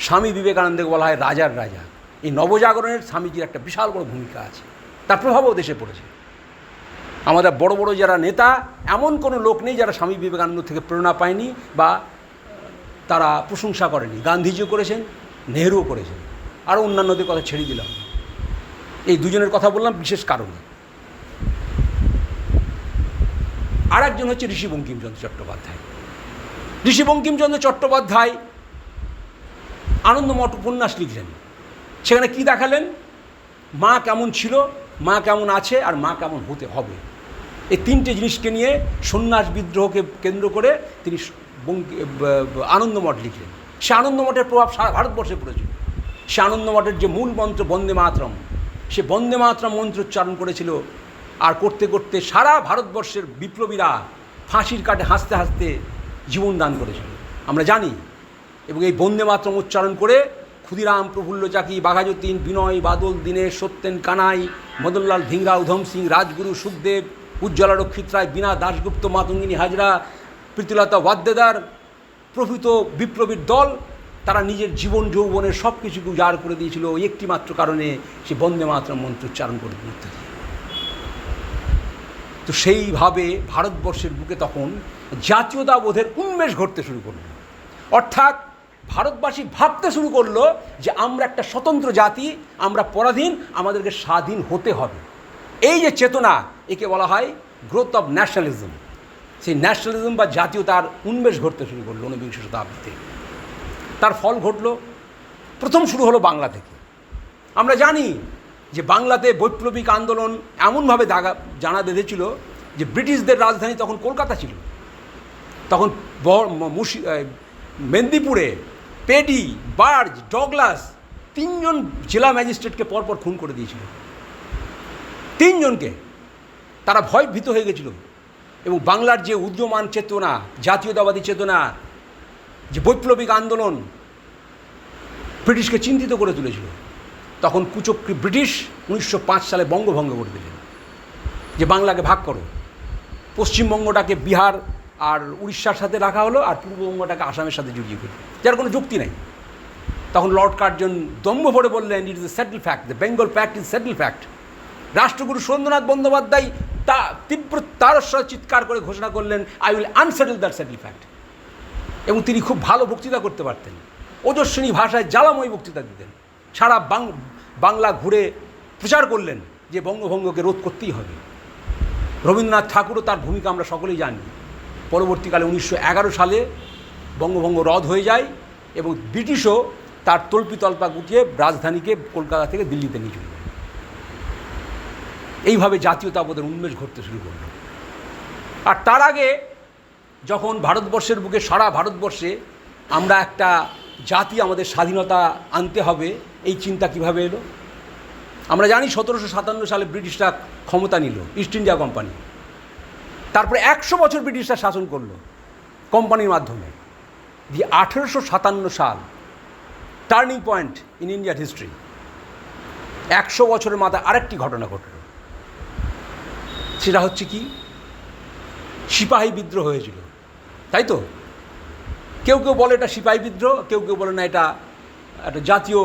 স্বামী বিবেকানন্দকে বলা হয় রাজার রাজা। এই নবজাগরণের স্বামীজির একটা বিশাল বড় ভূমিকা আছে, তার প্রভাবও দেশে পড়েছে। আমাদের বড় বড় যারা নেতা, এমন কোনো লোক নেই যারা স্বামী বিবেকানন্দ থেকে প্রেরণা পায়নি বা তারা প্রশংসা করেনি। গান্ধীজিও করেছেন, নেহরুও করেছেন, আরও অন্যান্যদের কথা ছেড়ে দিলাম। এই দুজনের কথা বললাম বিশেষ কারণে। আর একজন হচ্ছে ঋষি বঙ্কিমচন্দ্র চট্টোপাধ্যায়। ঋষি বঙ্কিমচন্দ্র চট্টোপাধ্যায় আনন্দমঠ উপন্যাস লিখলেন। সেখানে কি দেখালেন? মা কেমন ছিল, মা কেমন আছে, আর মা কেমন হতে হবে, এই তিনটে জিনিসকে নিয়ে সন্ন্যাস বিদ্রোহকে কেন্দ্র করে তিনি আনন্দমঠ লিখলেন। সে আনন্দমঠের প্রভাব সারা ভারতবর্ষে পড়েছিল। সে আনন্দমঠের যে মূল মন্ত্র বন্দে মাতরম, সে বন্দে মাতরম মন্ত্র উচ্চারণ করেছিল। আর করতে করতে সারা ভারতবর্ষের বিপ্লবীরা ফাঁসির কাঠে হাসতে হাসতে জীবন দান করেছিল, আমরা জানি। এবং এই বন্দে মাতরম উচ্চারণ করে ক্ষুদিরাম, প্রফুল্ল চাকি, বাঘাযতীন, বিনয়, বাদল, দীনেশ, সত্যেন, কানাই, মদনলাল ধিংরা, উধম সিং, রাজগুরু, সুখদেব, উজ্জ্বলা রক্ষিত রায়, বীণা দাশগুপ্ত, মাতঙ্গিনী হাজরা, প্রীতিলতা ওয়াদ্দেদার প্রভৃত বিপ্লবীর দল, তারা নিজের জীবন যৌবনের সব কিছুকে উজাড় করে দিয়েছিল ওই একটি মাত্র কারণে, সে বন্দে মাতরম মন্ত্র উচ্চারণ করে দিতে। তো সেইভাবে ভারতবর্ষের বুকে তখন জাতীয়তাবোধের উন্মেষ ঘটতে শুরু করল। অর্থাৎ ভারতবাসী ভাবতে শুরু করলো যে আমরা একটা স্বতন্ত্র জাতি, আমরা পরাধীন, আমাদেরকে স্বাধীন হতে হবে। এই যে চেতনা, একে বলা হয় গ্রোথ অফ ন্যাশনালিজম। সেই ন্যাশনালিজম বা জাতীয়তার উন্মেষ ঘটতে শুরু করলো ঊনবিংশ শতাব্দীতে। তার ফল ঘটল, প্রথম শুরু হলো বাংলা থেকে। আমরা জানি যে বাংলাতে বৈপ্লবিক আন্দোলন এমনভাবে জানা বেঁধেছিল যে ব্রিটিশদের রাজধানী তখন কলকাতা ছিল। তখন মেদিনীপুরে পেডি, বার্জ, ডগলাস তিনজন জেলা ম্যাজিস্ট্রেটকে পরপর খুন করে দিয়েছিল, তিনজনকে। তারা ভয়ভীত হয়ে গেছিল এবং বাংলার যে উদীয়মান চেতনা, জাতীয়তাবাদী চেতনা, যে বৈপ্লবিক আন্দোলন ব্রিটিশকে চিন্তিত করে তুলেছিল। তখন কুচক্রী ব্রিটিশ 1905 সালে বঙ্গভঙ্গ করে দিলেন, যে বাংলাকে ভাগ করো। পশ্চিমবঙ্গটাকে বিহার আর উড়িষ্যার সাথে রাখা হলো, আর পূর্ববঙ্গটাকে আসামের সাথে জড়িয়ে ফেলল, যার কোনো যুক্তি নেই। তখন লর্ড কার্জন দম্ভ ভরে বললেন, it is a settle fact, the Bengal fact is settle fact. রাষ্ট্রগুরু সুরেন্দ্রনাথ বন্দ্যোপাধ্যায় তা তীব্র তারস্বরে চিৎকার করে ঘোষণা করলেন, I will unsettle that settle fact. এবং তিনি খুব ভালো বক্তৃতা করতে পারতেন, ওজস্বিনী ভাষায় জ্বালাময় বক্তৃতা দিতেন। সারা বাংলা ঘুরে প্রচার করলেন যে বঙ্গভঙ্গকে রোধ করতেই হবে। রবীন্দ্রনাথ ঠাকুরও তার ভূমিকা আমরা সকলেই জানি। পরবর্তীকালে 1911 সালে বঙ্গভঙ্গ রদ হয়ে যায় এবং ব্রিটিশও তার তল্পিতল্পা গুটিয়ে রাজধানীকে কলকাতা থেকে দিল্লিতে নিয়ে চলে যায়। এইভাবে জাতীয়তাবোধের উন্মেষ ঘটতে শুরু করল। আর তার আগে যখন ভারতবর্ষের বুকে, সারা ভারতবর্ষে আমরা একটা জাতি, আমাদের স্বাধীনতা আনতে হবে, এই চিন্তা কিভাবে এলো? আমরা জানি 1757 সালে ব্রিটিশরা ক্ষমতা নিল, ইস্ট ইন্ডিয়া কোম্পানি। তারপরে 100 বছর ব্রিটিশরা শাসন করলো কোম্পানির মাধ্যমে। দিয়ে 1857 সাল টার্নিং পয়েন্ট ইন ইন্ডিয়ার হিস্ট্রি। 100 বছরের মাথায় আরেকটি ঘটনা ঘটল। সেটা হচ্ছে কি, সিপাহী বিদ্রোহ হয়েছিল, তাই তো? কেউ কেউ বলে এটা সিপাহী বিদ্রোহ, কেউ কেউ বলে না এটা একটা জাতীয়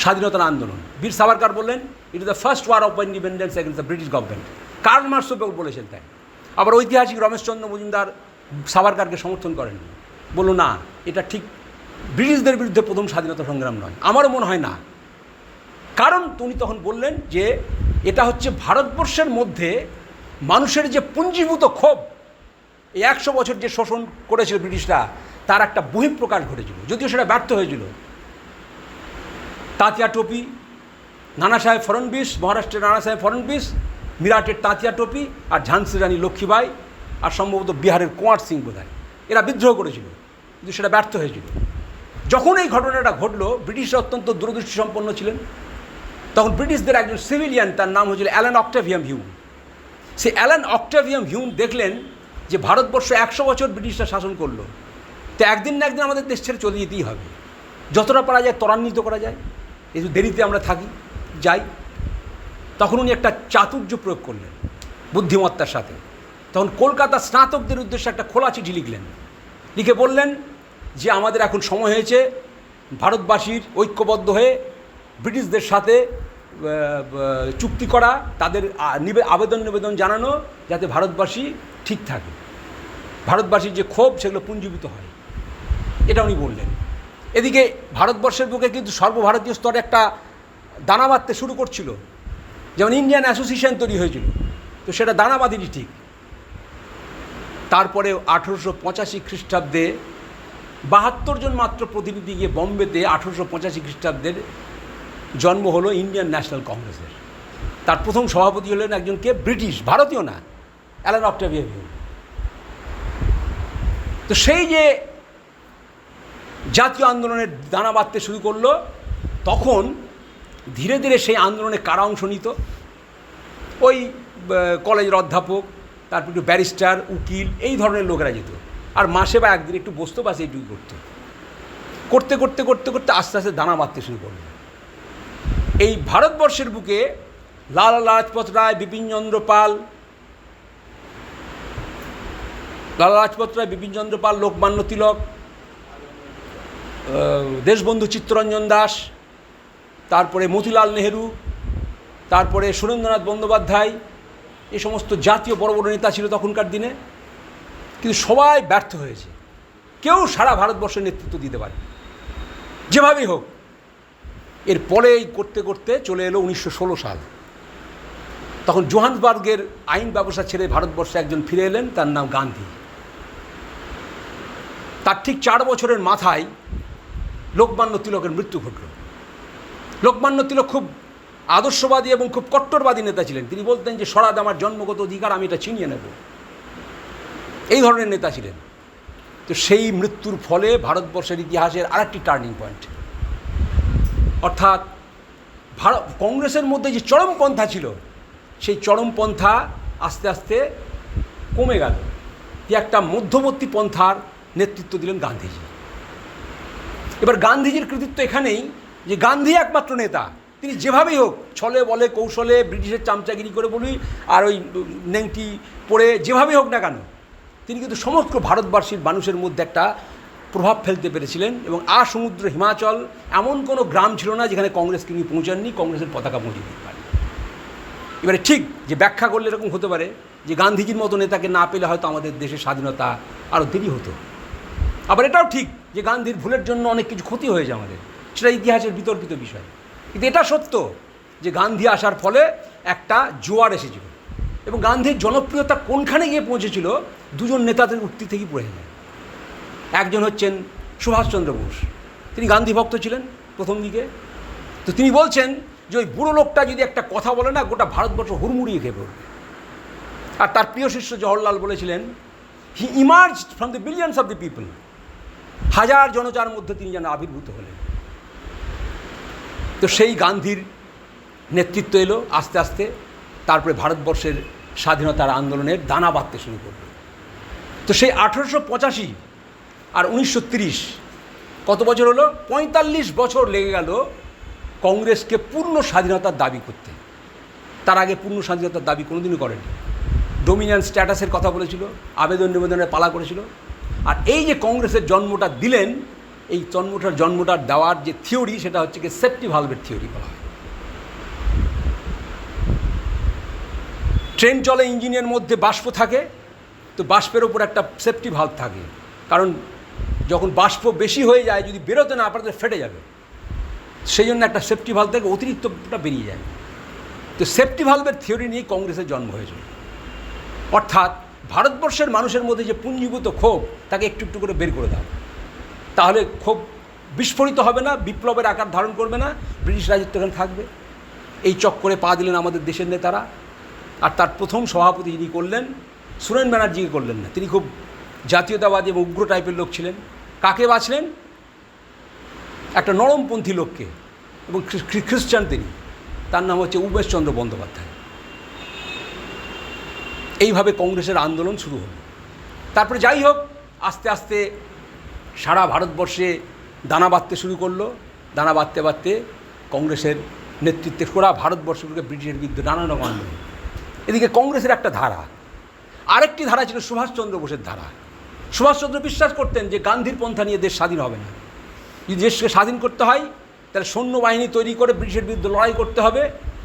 স্বাধীনতার আন্দোলন। বীর সাভারকার বললেন, it is the first war of independence against the British government. Karl মার্কসও বলেছেন তাই। আবার ঐতিহাসিক রমেশচন্দ্র মজুমদার সাভারকারকে সমর্থন করেন, বলল না, এটা ঠিক ব্রিটিশদের বিরুদ্ধে প্রথম স্বাধীনতা সংগ্রাম নয়। আমারও মনে হয় না, কারণ উনি তখন বললেন যে এটা হচ্ছে ভারতবর্ষের মধ্যে মানুষের যে পুঞ্জীভূত ক্ষোভ, এই 100 বছর যে শোষণ করেছিল ব্রিটিশরা, তার একটা বহিঃপ্রকাশ ঘটেছিল, যদিও সেটা ব্যর্থ হয়েছিল। তাঁতিয়া টোপি, নানা সাহেব ফড়নবিস, মহারাষ্ট্রের নানা সাহেব ফড়নবিস, মিরাটের তাঁতিয়া টোপি, আর ঝান্সি রানী লক্ষ্মীবাই, আর সম্ভবত বিহারের কুঁয়ার সিং বোধহয়, এরা বিদ্রোহ করেছিল, কিন্তু সেটা ব্যর্থ হয়েছিল। যখন এই ঘটনাটা ঘটলো, ব্রিটিশরা অত্যন্ত দূরদৃষ্টি সম্পন্ন ছিলেন। তখন ব্রিটিশদের একজন সিভিলিয়ান, তার নাম হয়েছিল অ্যালান অক্টাভিয়াম হিউম। সেই অ্যালান অক্টাভিয়াম হিউম দেখলেন যে ভারতবর্ষ 100 বছর ব্রিটিশরা শাসন করলো, তো একদিন না একদিন আমাদের দেশ ছেড়ে চলে যেতেই হবে। যতটা পারা যায় ত্বরান্বিত করা যায়, এই যে দেরিতে আমরা থাকি যাই। তখন উনি একটা চাতুর্য প্রয়োগ করলেন বুদ্ধিমত্তার সাথে। তখন কলকাতা স্নাতকদের উদ্দেশ্যে একটা খোলা চিঠি লিখলেন, লিখে বললেন যে আমাদের এখন সময় হয়েছে ভারতবাসীর ঐক্যবদ্ধ হয়ে ব্রিটিশদের সাথে চুক্তি করা, তাদের আবেদন জানানো, যাতে ভারতবাসী ঠিক থাকে, ভারতবাসীর যে ক্ষোভ সেগুলো পুঞ্জীভূত হয়, এটা উনি বললেন। এদিকে ভারতবর্ষের বুকে কিন্তু সর্বভারতীয় স্তরে একটা দানা বাঁধতে শুরু করছিল। যেমন ইন্ডিয়ান অ্যাসোসিয়েশন তৈরি হয়েছিল, তো সেটা দানাবাদিরই ঠিক। তারপরে 1885 খ্রিস্টাব্দে 72 জন মাত্র প্রতিনিধি গিয়ে বম্বেতে 1885 খ্রিস্টাব্দের জন্ম হলো ইন্ডিয়ান ন্যাশনাল কংগ্রেসের। তার প্রথম সভাপতি হলেন একজনকে ব্রিটিশ, ভারতীয় না, অ্যালান অক্টাভিয়া হিউম। তো সেই যে জাতীয় আন্দোলনের দানা বাঁধতে শুরু করলো, তখন ধীরে ধীরে সেই আন্দোলনে কারা অংশ নিত? ওই কলেজের অধ্যাপক, তারপর একটু ব্যারিস্টার, উকিল, এই ধরনের লোকেরা যেত। আর মাসে বা একদিন একটু বসতো, বাস এইটুকু করতো। করতে করতে করতে করতে আস্তে আস্তে দানা বাঁধতে শুরু করলো। এই ভারতবর্ষের বুকে লালা লাজপত রায়, বিপিনচন্দ্র পাল, লোকমান্য তিলক, দেশবন্ধু চিত্তরঞ্জন দাস, তারপরে মতিলাল নেহেরু, তারপরে সুরেন্দ্রনাথ বন্দ্যোপাধ্যায়, এই সমস্ত জাতীয় বড় বড় নেতা ছিল তখনকার দিনে। কিন্তু সবাই ব্যর্থ হয়েছে, কেউ সারা ভারতবর্ষের নেতৃত্ব দিতে পারে যেভাবেই হোক। এর পরে করতে করতে চলে এলো 1916 সাল। তখন জোহান্সবার্গের আইন ব্যবস্থা ছেড়ে ভারতবর্ষে একজন ফিরে এলেন, তার নাম গান্ধী। তার ঠিক 4 বছরের মাথায় লোকমান্য তিলকের মৃত্যু ঘটল। লোকমান্য তিলক খুব আদর্শবাদী এবং খুব কট্টরবাদী নেতা ছিলেন। তিনি বলতেন যে স্বরাজ আমার জন্মগত অধিকার, আমি এটা ছিনিয়ে নেব, এই ধরনের নেতা ছিলেন। তো সেই মৃত্যুর ফলে ভারতবর্ষের ইতিহাসের আরেকটি টার্নিং পয়েন্ট, অর্থাৎ কংগ্রেসের মধ্যে যে চরমপন্থা ছিল, সেই চরমপন্থা আস্তে আস্তে কমে গেল। একটা মধ্যবর্তী পন্থার নেতৃত্ব দিলেন গান্ধীজি। এবার গান্ধীজির কৃতিত্ব এখানেই যে গান্ধী একমাত্র নেতা, তিনি যেভাবেই হোক, ছলে বলে কৌশলে, ব্রিটিশের চামচাগিরি করে বলি আর ওই নেংটি পরে যেভাবেই হোক না কেন, তিনি কিন্তু সমগ্র ভারতবর্ষের মানুষের মধ্যে একটা প্রভাব ফেলতে পেরেছিলেন। এবং সমুদ্র হিমাচল এমন কোনো গ্রাম ছিল না যেখানে কংগ্রেস তিনি পৌঁছাননি, কংগ্রেসের পতাকা পৌঁছে দিতে পারেন। এবারে ঠিক যে ব্যাখ্যা করলে এরকম হতে পারে যে গান্ধীজির মতো নেতাকে না পেলে হয়তো আমাদের দেশের স্বাধীনতা আরও দেরি হতো। আবার এটাও ঠিক যে গান্ধীর ভুলের জন্য অনেক কিছু ক্ষতি হয়েছে আমাদের, সেটা ইতিহাসের বিতর্কিত বিষয়। কিন্তু এটা সত্য যে গান্ধী আসার ফলে একটা জোয়ার এসেছিল, এবং গান্ধীর জনপ্রিয়তা কোনখানে গিয়ে পৌঁছেছিল দুজন নেতাদের উক্তি থেকেই পড়ে যায়। একজন হচ্ছেন সুভাষচন্দ্র বোস, তিনি গান্ধী ভক্ত ছিলেন প্রথম দিকে। তো তিনি বলছেন যে ওই বুড়ো লোকটা যদি একটা কথা বলে না, গোটা ভারতবর্ষ হুড়মুড়িয়ে খেয়ে পড়বে। আর তার প্রিয় শিষ্য জওহরলাল বলেছিলেন, he emerged from the billions of the people, হাজার জনতার মধ্যে তিনি যেন আবির্ভূত হলেন। তো সেই গান্ধীর নেতৃত্ব এলো আস্তে আস্তে, তারপরে ভারতবর্ষের স্বাধীনতার আন্দোলনের দানা বাঁধতে শুরু করল। তো সেই 1885 আর 1930 কত বছর হলো? 45 বছর লেগে গেল কংগ্রেসকে পূর্ণ স্বাধীনতার দাবি করতে। তার আগে পূর্ণ স্বাধীনতার দাবি কোনোদিনও করেনি। ডোমিনিয়ন স্ট্যাটাসের কথা বলেছিল, আবেদন নিবেদনের পালা করেছিল। আর এই যে কংগ্রেসের জন্মটা দিলেন, এই জন্মটা দেওয়ার যে থিওরি, সেটা হচ্ছে কি সেফটি ভালভের থিওরি বলা হয়। ট্রেন চলে, ইঞ্জিনের মধ্যে বাষ্প থাকে, তো বাষ্পের ওপর একটা সেফটি ভালভ থাকে, কারণ যখন বাষ্প বেশি হয়ে যায়, যদি বেরোতে না পারে ফেটে যাবে, সেই জন্য একটা সেফটি ভালভ থেকে অতিরিক্তটা বেরিয়ে যায়। তো সেফটি ভালভের থিওরি নিয়ে কংগ্রেসের জন্ম হয়েছিল। অর্থাৎ ভারতবর্ষের মানুষের মধ্যে যে পুঞ্জীভূত ক্ষোভ, তাকে একটু একটু করে বের করে দাও, তাহলে ক্ষোভ বিস্ফোরিত হবে না, বিপ্লবের আকার ধারণ করবে না, ব্রিটিশ রাজত্ব এখানে থাকবে। এই চক্করে পা দিলেন আমাদের দেশের নেতারা। আর তার প্রথম সভাপতি যিনি করলেন, সুরেন ব্যানার্জিকে করলেন না, তিনি খুব জাতীয়তাবাদী এবং উগ্র টাইপের লোক ছিলেন। কাকে বাছলেন? একটা নরমপন্থী লোককে, এবং খ্রিস্টান তিনি, তার নাম হচ্ছে উমেশচন্দ্র বন্দ্যোপাধ্যায়। এইভাবে কংগ্রেসের আন্দোলন শুরু হলো। তারপরে যাই হোক, আস্তে আস্তে সারা ভারতবর্ষে দানা বাঁধতে শুরু করলো। দানা বাঁধতে বাঁধতে কংগ্রেসের নেতৃত্বে সারা ভারতবর্ষকে ব্রিটিশের বিরুদ্ধে নানা রকম আন্দোলন। এদিকে কংগ্রেসের একটা ধারা, আরেকটি ধারা ছিল সুভাষচন্দ্র বোসের ধারা। সুভাষচন্দ্র বিশ্বাস করতেন যে গান্ধীর পন্থা নিয়ে দেশ স্বাধীন হবে না। যদি দেশকে স্বাধীন করতে হয়, তাহলে সৈন্যবাহিনী তৈরি করে ব্রিটিশের বিরুদ্ধে লড়াই করতে হবে,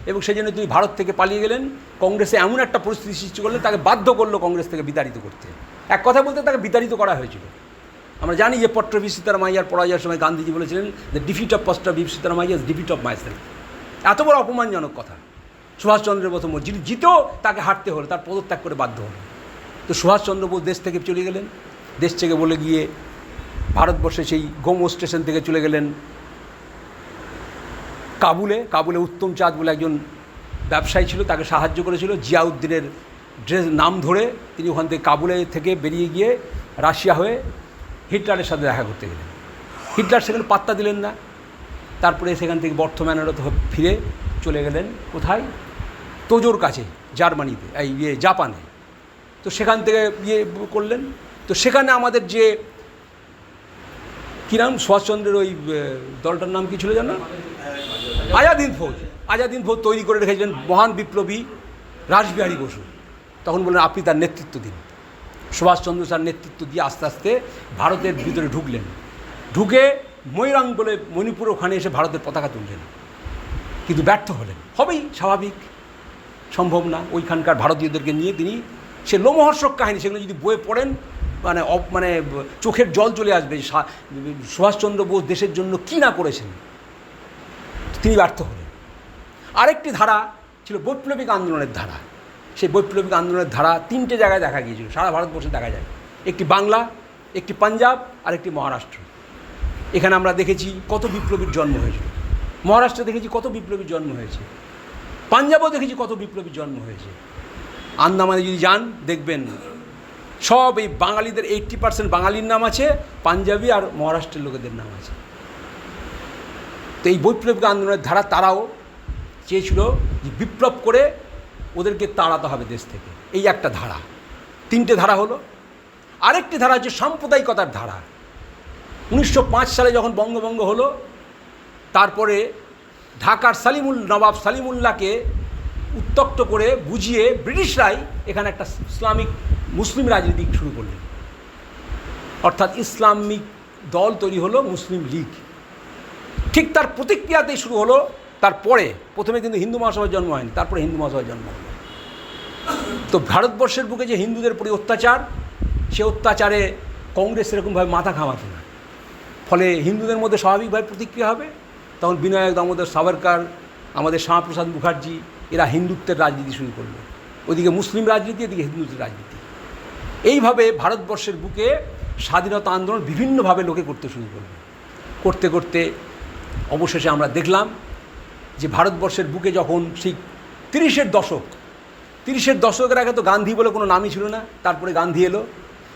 এবং সেই জন্য তিনি ভারত থেকে পালিয়ে গেলেন। কংগ্রেসে এমন একটা পরিস্থিতি সৃষ্টি করলেন, তাকে বাধ্য করলো কংগ্রেস থেকে বিতাড়িত করতে। এক কথা বলতে তাকে বিতাড়িত করা হয়েছিল। আমরা জানি যে পট্টভি সীতারামাইয়ার পরাজয়ের সময় গান্ধীজি বলেছিলেন, the defeat of Pattabhi Sitaramayya is defeat of myself. এত বড় অপমানজনক কথা। সুভাষচন্দ্রের প্রথম যিনি জিতেও তাকে হাঁটতে হলো, তার পদত্যাগ করে বাধ্য হলো। তো সুভাষচন্দ্র বোস দেশ থেকে চলে গেলেন। দেশ থেকে বলে গিয়ে ভারতবর্ষে সেই গোমো স্টেশন থেকে চলে গেলেন কাবুলে। কাবুলে উত্তম চাঁদ বলে একজন ব্যবসায়ী ছিল, তাকে সাহায্য করেছিল জিয়াউদ্দিনের নাম ধরে। তিনি ওখান থেকে কাবুলে থেকে বেরিয়ে গিয়ে রাশিয়া হয়ে হিটলারের সাথে দেখা করতে গেলেন। হিটলার সেখানে পাত্তা দিলেন না। তারপরে সেখান থেকে বর্তমানেরত ফিরে চলে গেলেন কোথায়? তোজোর কাছে, জার্মানিতে, জাপানে। তো সেখান থেকে করলেন। তো সেখানে আমাদের যে কী নাম, সুভাষচন্দ্রের ওই দলটার নাম কী ছিল জানো? আজাদ হিন্দ ফৌজ। আজাদ হিন্দ ফৌজ তৈরি করে রেখেছিলেন মহান বিপ্লবী রাসবিহারী বসু। তখন বললেন আপনি তার নেতৃত্ব দিন। সুভাষচন্দ্র তার নেতৃত্ব দিয়ে আস্তে আস্তে ভারতের ভিতরে ঢুকলেন। ঢুকে ময়রাং বলে মণিপুর ওখানে এসে ভারতের পতাকা তুললেন, কিন্তু ব্যর্থ হলেন। হবেই, স্বাভাবিক, সম্ভব না। ওইখানকার ভারতীয়দেরকে নিয়ে তিনি, সে লোমহর্ষক কাহিনী, সেগুলো যদি বইয়ে পড়েন মানে চোখের জল চলে আসবে। সুভাষচন্দ্র বোস দেশের জন্য কী না করেছেন। তিনি ব্যর্থ হলেন। আরেকটি ধারা ছিল বৈপ্লবিক আন্দোলনের ধারা। সেই বৈপ্লবিক আন্দোলনের ধারা তিনটে জায়গায় দেখা গিয়েছিল, সারা ভারতবর্ষে দেখা যায়। একটি বাংলা, একটি পাঞ্জাব, আর একটি মহারাষ্ট্র। এখানে আমরা দেখেছি কত বিপ্লবীর জন্ম হয়েছিল। মহারাষ্ট্রে দেখেছি কত বিপ্লবীর জন্ম হয়েছে। পাঞ্জাবও দেখেছি কত বিপ্লবীর জন্ম হয়েছে। আন্দামানে যদি যান দেখবেন সব এই বাঙালিদের 80% বাঙালির নাম আছে, পাঞ্জাবি আর মহারাষ্ট্রের লোকেদের নাম আছে। তো এই বৈপ্লবিক আন্দোলনের ধারা তারাও চেয়েছিল যে বিপ্লব করে ওদেরকে তাড়াতে হবে দেশ থেকে। এই একটা ধারা। তিনটে ধারা হলো। আরেকটি ধারা হচ্ছে সাম্প্রদায়িকতার ধারা। 1905 সালে যখন বঙ্গভঙ্গ হলো, তারপরে ঢাকার নবাব সালিমুল্লাহকে উত্ত্যক্ত করে বুঝিয়ে ব্রিটিশরাই এখানে একটা ইসলামিক মুসলিম রাজনীতি শুরু করলেন। অর্থাৎ ইসলামিক দল তৈরি হলো মুসলিম লীগ। ঠিক তার প্রতিক্রিয়াতেই শুরু হলো। তারপরে প্রথমে কিন্তু হিন্দু মহাসভার জন্ম হয়নি, তারপরে হিন্দু মহাসভার জন্ম হলো। তো ভারতবর্ষের বুকে যে হিন্দুদের প্রতি অত্যাচার, সে অত্যাচারে কংগ্রেস সেরকমভাবে মাথা ঘামাতো না। ফলে হিন্দুদের মধ্যে স্বাভাবিকভাবে প্রতিক্রিয়া হবে। তখন বিনায়ক দামোদর সাভারকর, আমাদের শ্যামাপ্রসাদ মুখার্জি, এরা হিন্দুত্বের রাজনীতি শুরু করলো। ওদিকে মুসলিম রাজনীতি, এদিকে হিন্দুত্বের রাজনীতি। এইভাবে ভারতবর্ষের বুকে স্বাধীনতা আন্দোলন বিভিন্নভাবে লোকে করতে শুরু করলো। করতে করতে অবশেষে আমরা দেখলাম যে ভারতবর্ষের বুকে যখন সেই 30-এর দশকের আগে তো গান্ধী বলে কোনো নামই ছিল না। তারপরে গান্ধী এলো।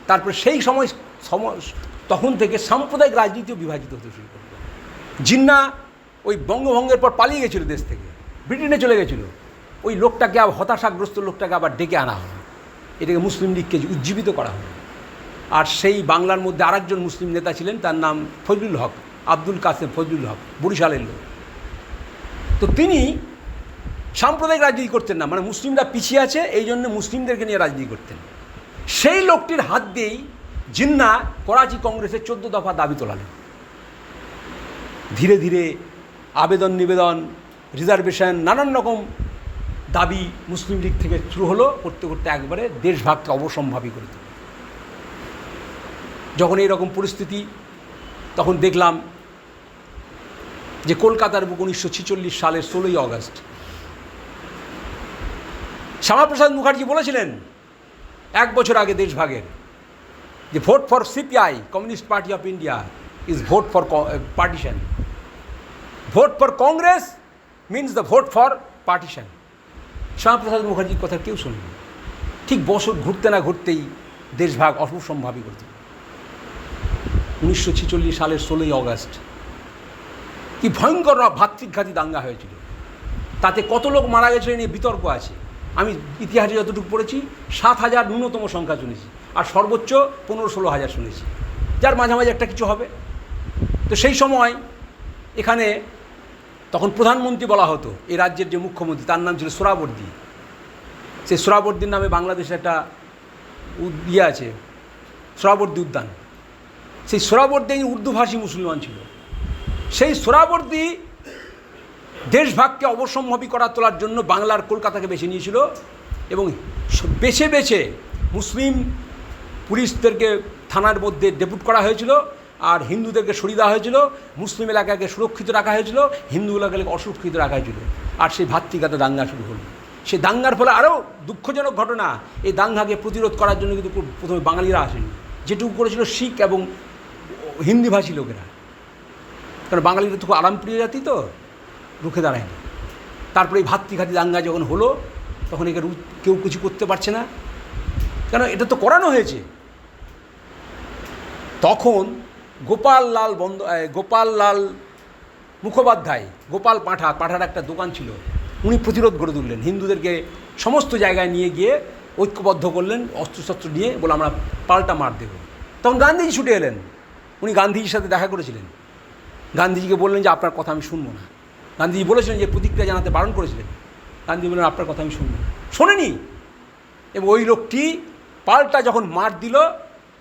তারপরে সেই সময় তখন থেকে সাম্প্রদায়িক রাজনীতিও বিভাজিত হতে শুরু করলো। জিন্না ওই বঙ্গভঙ্গের পর পালিয়ে গেছিল দেশ থেকে, ব্রিটেনে চলে গেছিল। ওই লোকটাকে আবার, হতাশাগ্রস্ত লোকটাকে আবার ডেকে আনা হলো। এটাকে মুসলিম লীগকে উজ্জীবিত করা হলো। আর সেই বাংলার মধ্যে আরেকজন মুসলিম নেতা ছিলেন, তার নাম ফজলুল হক, আব্দুল কাসেম ফজলুল হক, বরিশালের লোক। তো তিনি সাম্প্রদায়িক রাজনীতি করতেন না, মানে মুসলিমরা পিছিয়ে আছে এই জন্য মুসলিমদেরকে নিয়ে রাজনীতি করতেন। সেই লোকটির হাত দিয়েই জিন্না করাচি কংগ্রেসের 14 দফা দাবি তোলালেন। ধীরে ধীরে আবেদন নিবেদন, রিজার্ভেশন, নানান রকম দাবি মুসলিম লীগ থেকে শুরু হলো। করতে করতে একবারে দেশভাগকে অবসম্ভাবী করে দিল। যখন এইরকম পরিস্থিতি, তখন দেখলাম যে কলকাতার বুক 1946 সালের 16ই আগস্ট শ্যামাপ্রসাদ মুখার্জি বলেছিলেন 1 বছর আগে দেশভাগের, যে vote for CPI, Communist Party of India, is vote for partition. Vote for Congress means the vote for partition. Shyamaprasad মুখার্জির কথা কেউ শুনবে। ঠিক বছর ঘুরতে না ঘুরতেই দেশভাগ অবসম্ভাবী করে দিল। 1946 সালের 16ই আগস্ট কি ভয়ঙ্কর ভাতৃঘাতী দাঙ্গা হয়েছিল। তাতে কত লোক মারা গেছে নিয়ে বিতর্ক আছে। আমি ইতিহাসে যতটুকু পড়েছি 7,000 ন্যূনতম সংখ্যা শুনেছি, আর সর্বোচ্চ 15-16 হাজার শুনেছি, যার মাঝামাঝি একটা কিছু হবে। তো সেই সময় এখানে তখন প্রধানমন্ত্রী বলা হতো এই রাজ্যের যে মুখ্যমন্ত্রী, তার নাম ছিল সোহরাওয়ার্দী। সেই সোহরাওয়ার্দীর নামে বাংলাদেশে একটা আছে, সোহরাওয়ার্দী উদ্যান। সেই সোহরাওয়ার্দী উর্দুভাষী মুসলমান ছিল। সেই সোহরাওয়ার্দী দেশভাগকে অবসম্ভাবী করা তোলার জন্য বাংলার কলকাতাকে বেছে নিয়েছিল, এবং বেছে বেছে মুসলিম পুলিশদেরকে থানার মধ্যে ডেপুট করা হয়েছিল, আর হিন্দুদেরকে সরিয়ে দেওয়া হয়েছিল, মুসলিম এলাকাকে সুরক্ষিত রাখা হয়েছিল, হিন্দু এলাকাকে অসুরক্ষিত রাখা হয়েছিল। আর সেই ভাতৃঘাতে দাঙ্গা শুরু হলো। সেই দাঙ্গার ফলে আরও দুঃখজনক ঘটনা, এই দাঙ্গাকে প্রতিরোধ করার জন্য কিন্তু প্রথমে বাঙালিরা আসেনি, যেটুকু করেছিল শিখ এবং হিন্দিভাষী লোকেরা। কারণ বাঙালিরা তো খুব আরামপ্রিয় জাতি, তো রুখে দাঁড়ায়নি। তারপরে এই ভাতৃঘাতী দাঙ্গা যখন হলো, তখন একে কেউ কিছু করতে পারছে না, কেন এটা তো করানো হয়েছে। তখন গোপাল লাল মুখোপাধ্যায়, গোপাল পাঁঠার একটা দোকান ছিল, উনি প্রতিরোধ গড়ে তুললেন, হিন্দুদেরকে সমস্ত জায়গায় নিয়ে গিয়ে ঐক্যবদ্ধ করলেন, অস্ত্রশস্ত্র নিয়ে, বলে আমরা পাল্টা মার দেব। তখন গান্ধীজি ছুটে এলেন, উনি গান্ধীজির সাথে দেখা করেছিলেন, গান্ধীজিকে বললেন যে আপনার কথা আমি শুনবো না। গান্ধীজি বলেছিলেন যে প্রতিক্রিয়া জানাতে বারণ করেছিলেন, গান্ধী বললেন আপনার কথা আমি শুনবো না, শোনেনি। এবং ওই লোকটি পাল্টা যখন মার দিল,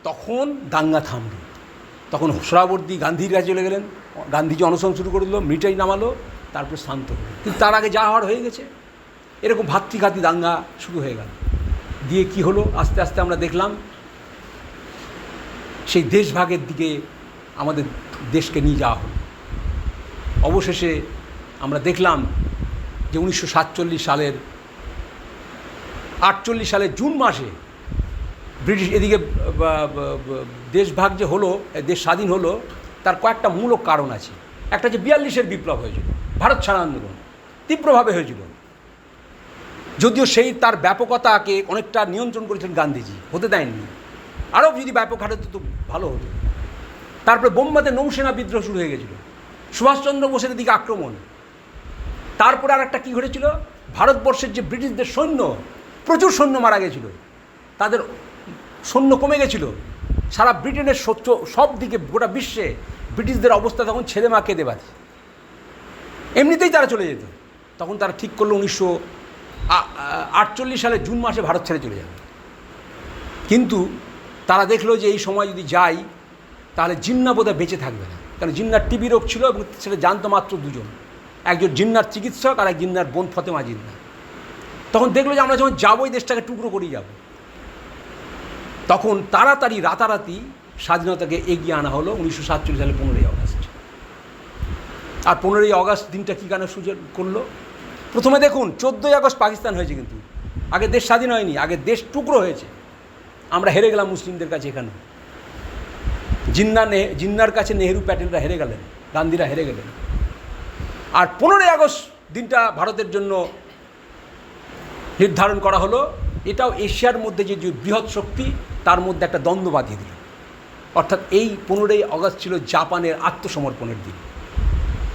তখন দাঙ্গা থামল। তখন সোহরাওয়ার্দী গান্ধীর কাছে চলে গেলেন, গান্ধীজি অনশন শুরু করে দিল, মিঠাই নামালো, তারপর শান্ত হলো। কিন্তু তার আগে যা হওয়ার হয়ে গেছে। এরকম ভাতৃঘাতী দাঙ্গা শুরু হয়ে গেল। দিয়ে কি হলো, আস্তে আস্তে আমরা দেখলাম সেই দেশভাগের দিকে আমাদের দেশকে নিয়ে যাওয়া হলো। অবশেষে আমরা দেখলাম যে 1947 সালের 48 সালের জুন মাসে ব্রিটিশ এদিকে দেশভাগ যে হলো, দেশ স্বাধীন হলো, তার কয়েকটা মূল কারণ আছে। একটা যে 42-এর বিপ্লব হয়েছিল, ভারত ছাড় আন্দোলন তীব্রভাবে হয়েছিল, যদিও সেই তার ব্যাপকতাকে অনেকটা নিয়ন্ত্রণ করেছিলেন গান্ধীজি, হতে দেয়নি। আরও যদি ব্যাপক হারে তো ভালো হতো। তারপরে বোম্বাতে নৌসেনা বিদ্রোহ শুরু হয়ে গেছিলো, সুভাষচন্দ্র বোসের দিকে আক্রমণ। তারপরে আর একটা কী ঘটেছিল, ভারতবর্ষের যে ব্রিটিশদের সৈন্য, প্রচুর সৈন্য মারা গেছিল, তাদের সৈন্য কমে গেছিল। সারা ব্রিটেনের সব দিকে, গোটা বিশ্বে ব্রিটিশদের অবস্থা তখন ছেলে মা কেঁদে বাঁধে, এমনিতেই তারা চলে যেত। তখন তারা ঠিক করলো 1948 সালের জুন মাসে ভারত ছেড়ে চলে যাবে। কিন্তু তারা দেখলো যে এই সময় যদি যাই, তাহলে জিন্না বোধহয় বেঁচে থাকবে না, কারণ জিন্নার টিবি রোগ ছিল এবং সেটা জানতো মাত্র দুজন, একজন জিন্নার চিকিৎসক আর এক জিন্নার বোন ফতেমা জিন্না। তখন দেখলো যে আমরা যখন যাবো, এই দেশটাকে টুকরো করেই যাব। তখন তাড়াতাড়ি রাতারাতি স্বাধীনতাকে এগিয়ে আনা হলো 1947 সালে 15ই আগস্ট। আর 15ই আগস্ট দিনটা কী কেন সুযোগ করলো? প্রথমে দেখুন 14ই আগস্ট পাকিস্তান হয়েছে, কিন্তু আগে দেশ স্বাধীন হয়নি, আগে দেশ টুকরো হয়েছে। আমরা হেরে গেলাম মুসলিমদের কাছে। এখানে জিন্নার কাছে নেহেরু প্যাটেলরা হেরে গেলেন, গান্ধীরা হেরে গেলেন। আর 15ই আগস্ট দিনটা ভারতের জন্য নির্ধারণ করা হলো। এটাও এশিয়ার মধ্যে যে বৃহৎ শক্তি, তার মধ্যে একটা দ্বন্দ্ব বাঁধিয়ে দিল। অর্থাৎ এই 15ই আগস্ট ছিল জাপানের আত্মসমর্পণের দিন।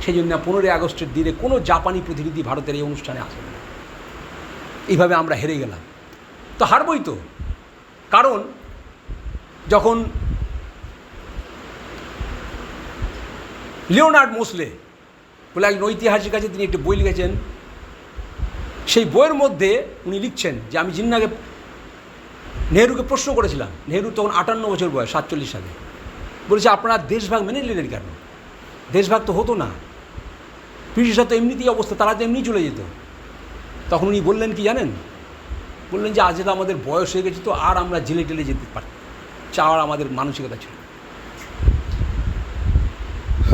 সেই জন্য 15ই আগস্টের দিনে কোনো জাপানি প্রতিনিধি ভারতের এই অনুষ্ঠানে আসেন না। এইভাবে আমরা হেরে গেলাম। তো হারবই তো, কারণ যখন লিওনার্ড মোসলে বলে একজন ঐতিহাসিক আছে, তিনি একটি বই লিখেছেন। সেই বইয়ের মধ্যে উনি লিখছেন যে আমি নেহরুকে প্রশ্ন করেছিলাম, নেহরু তখন 58 বছর বয়স, 47 সালে, বলেছে আপনারা দেশভাগ মেনে নিলেন কেন? দেশভাগ তো হতো না, ব্রিটিশরা তো এমনিতেই অবস্থা, তারা তো এমনি চলে যেত। তখন উনি বললেন কি জানেন? বললেন যে আজ তো আমাদের বয়স হয়ে গেছে, তো আর আমরা জেলে টেলে যেতে পারি, চাওয়ার আমাদের মানসিকতা ছিল।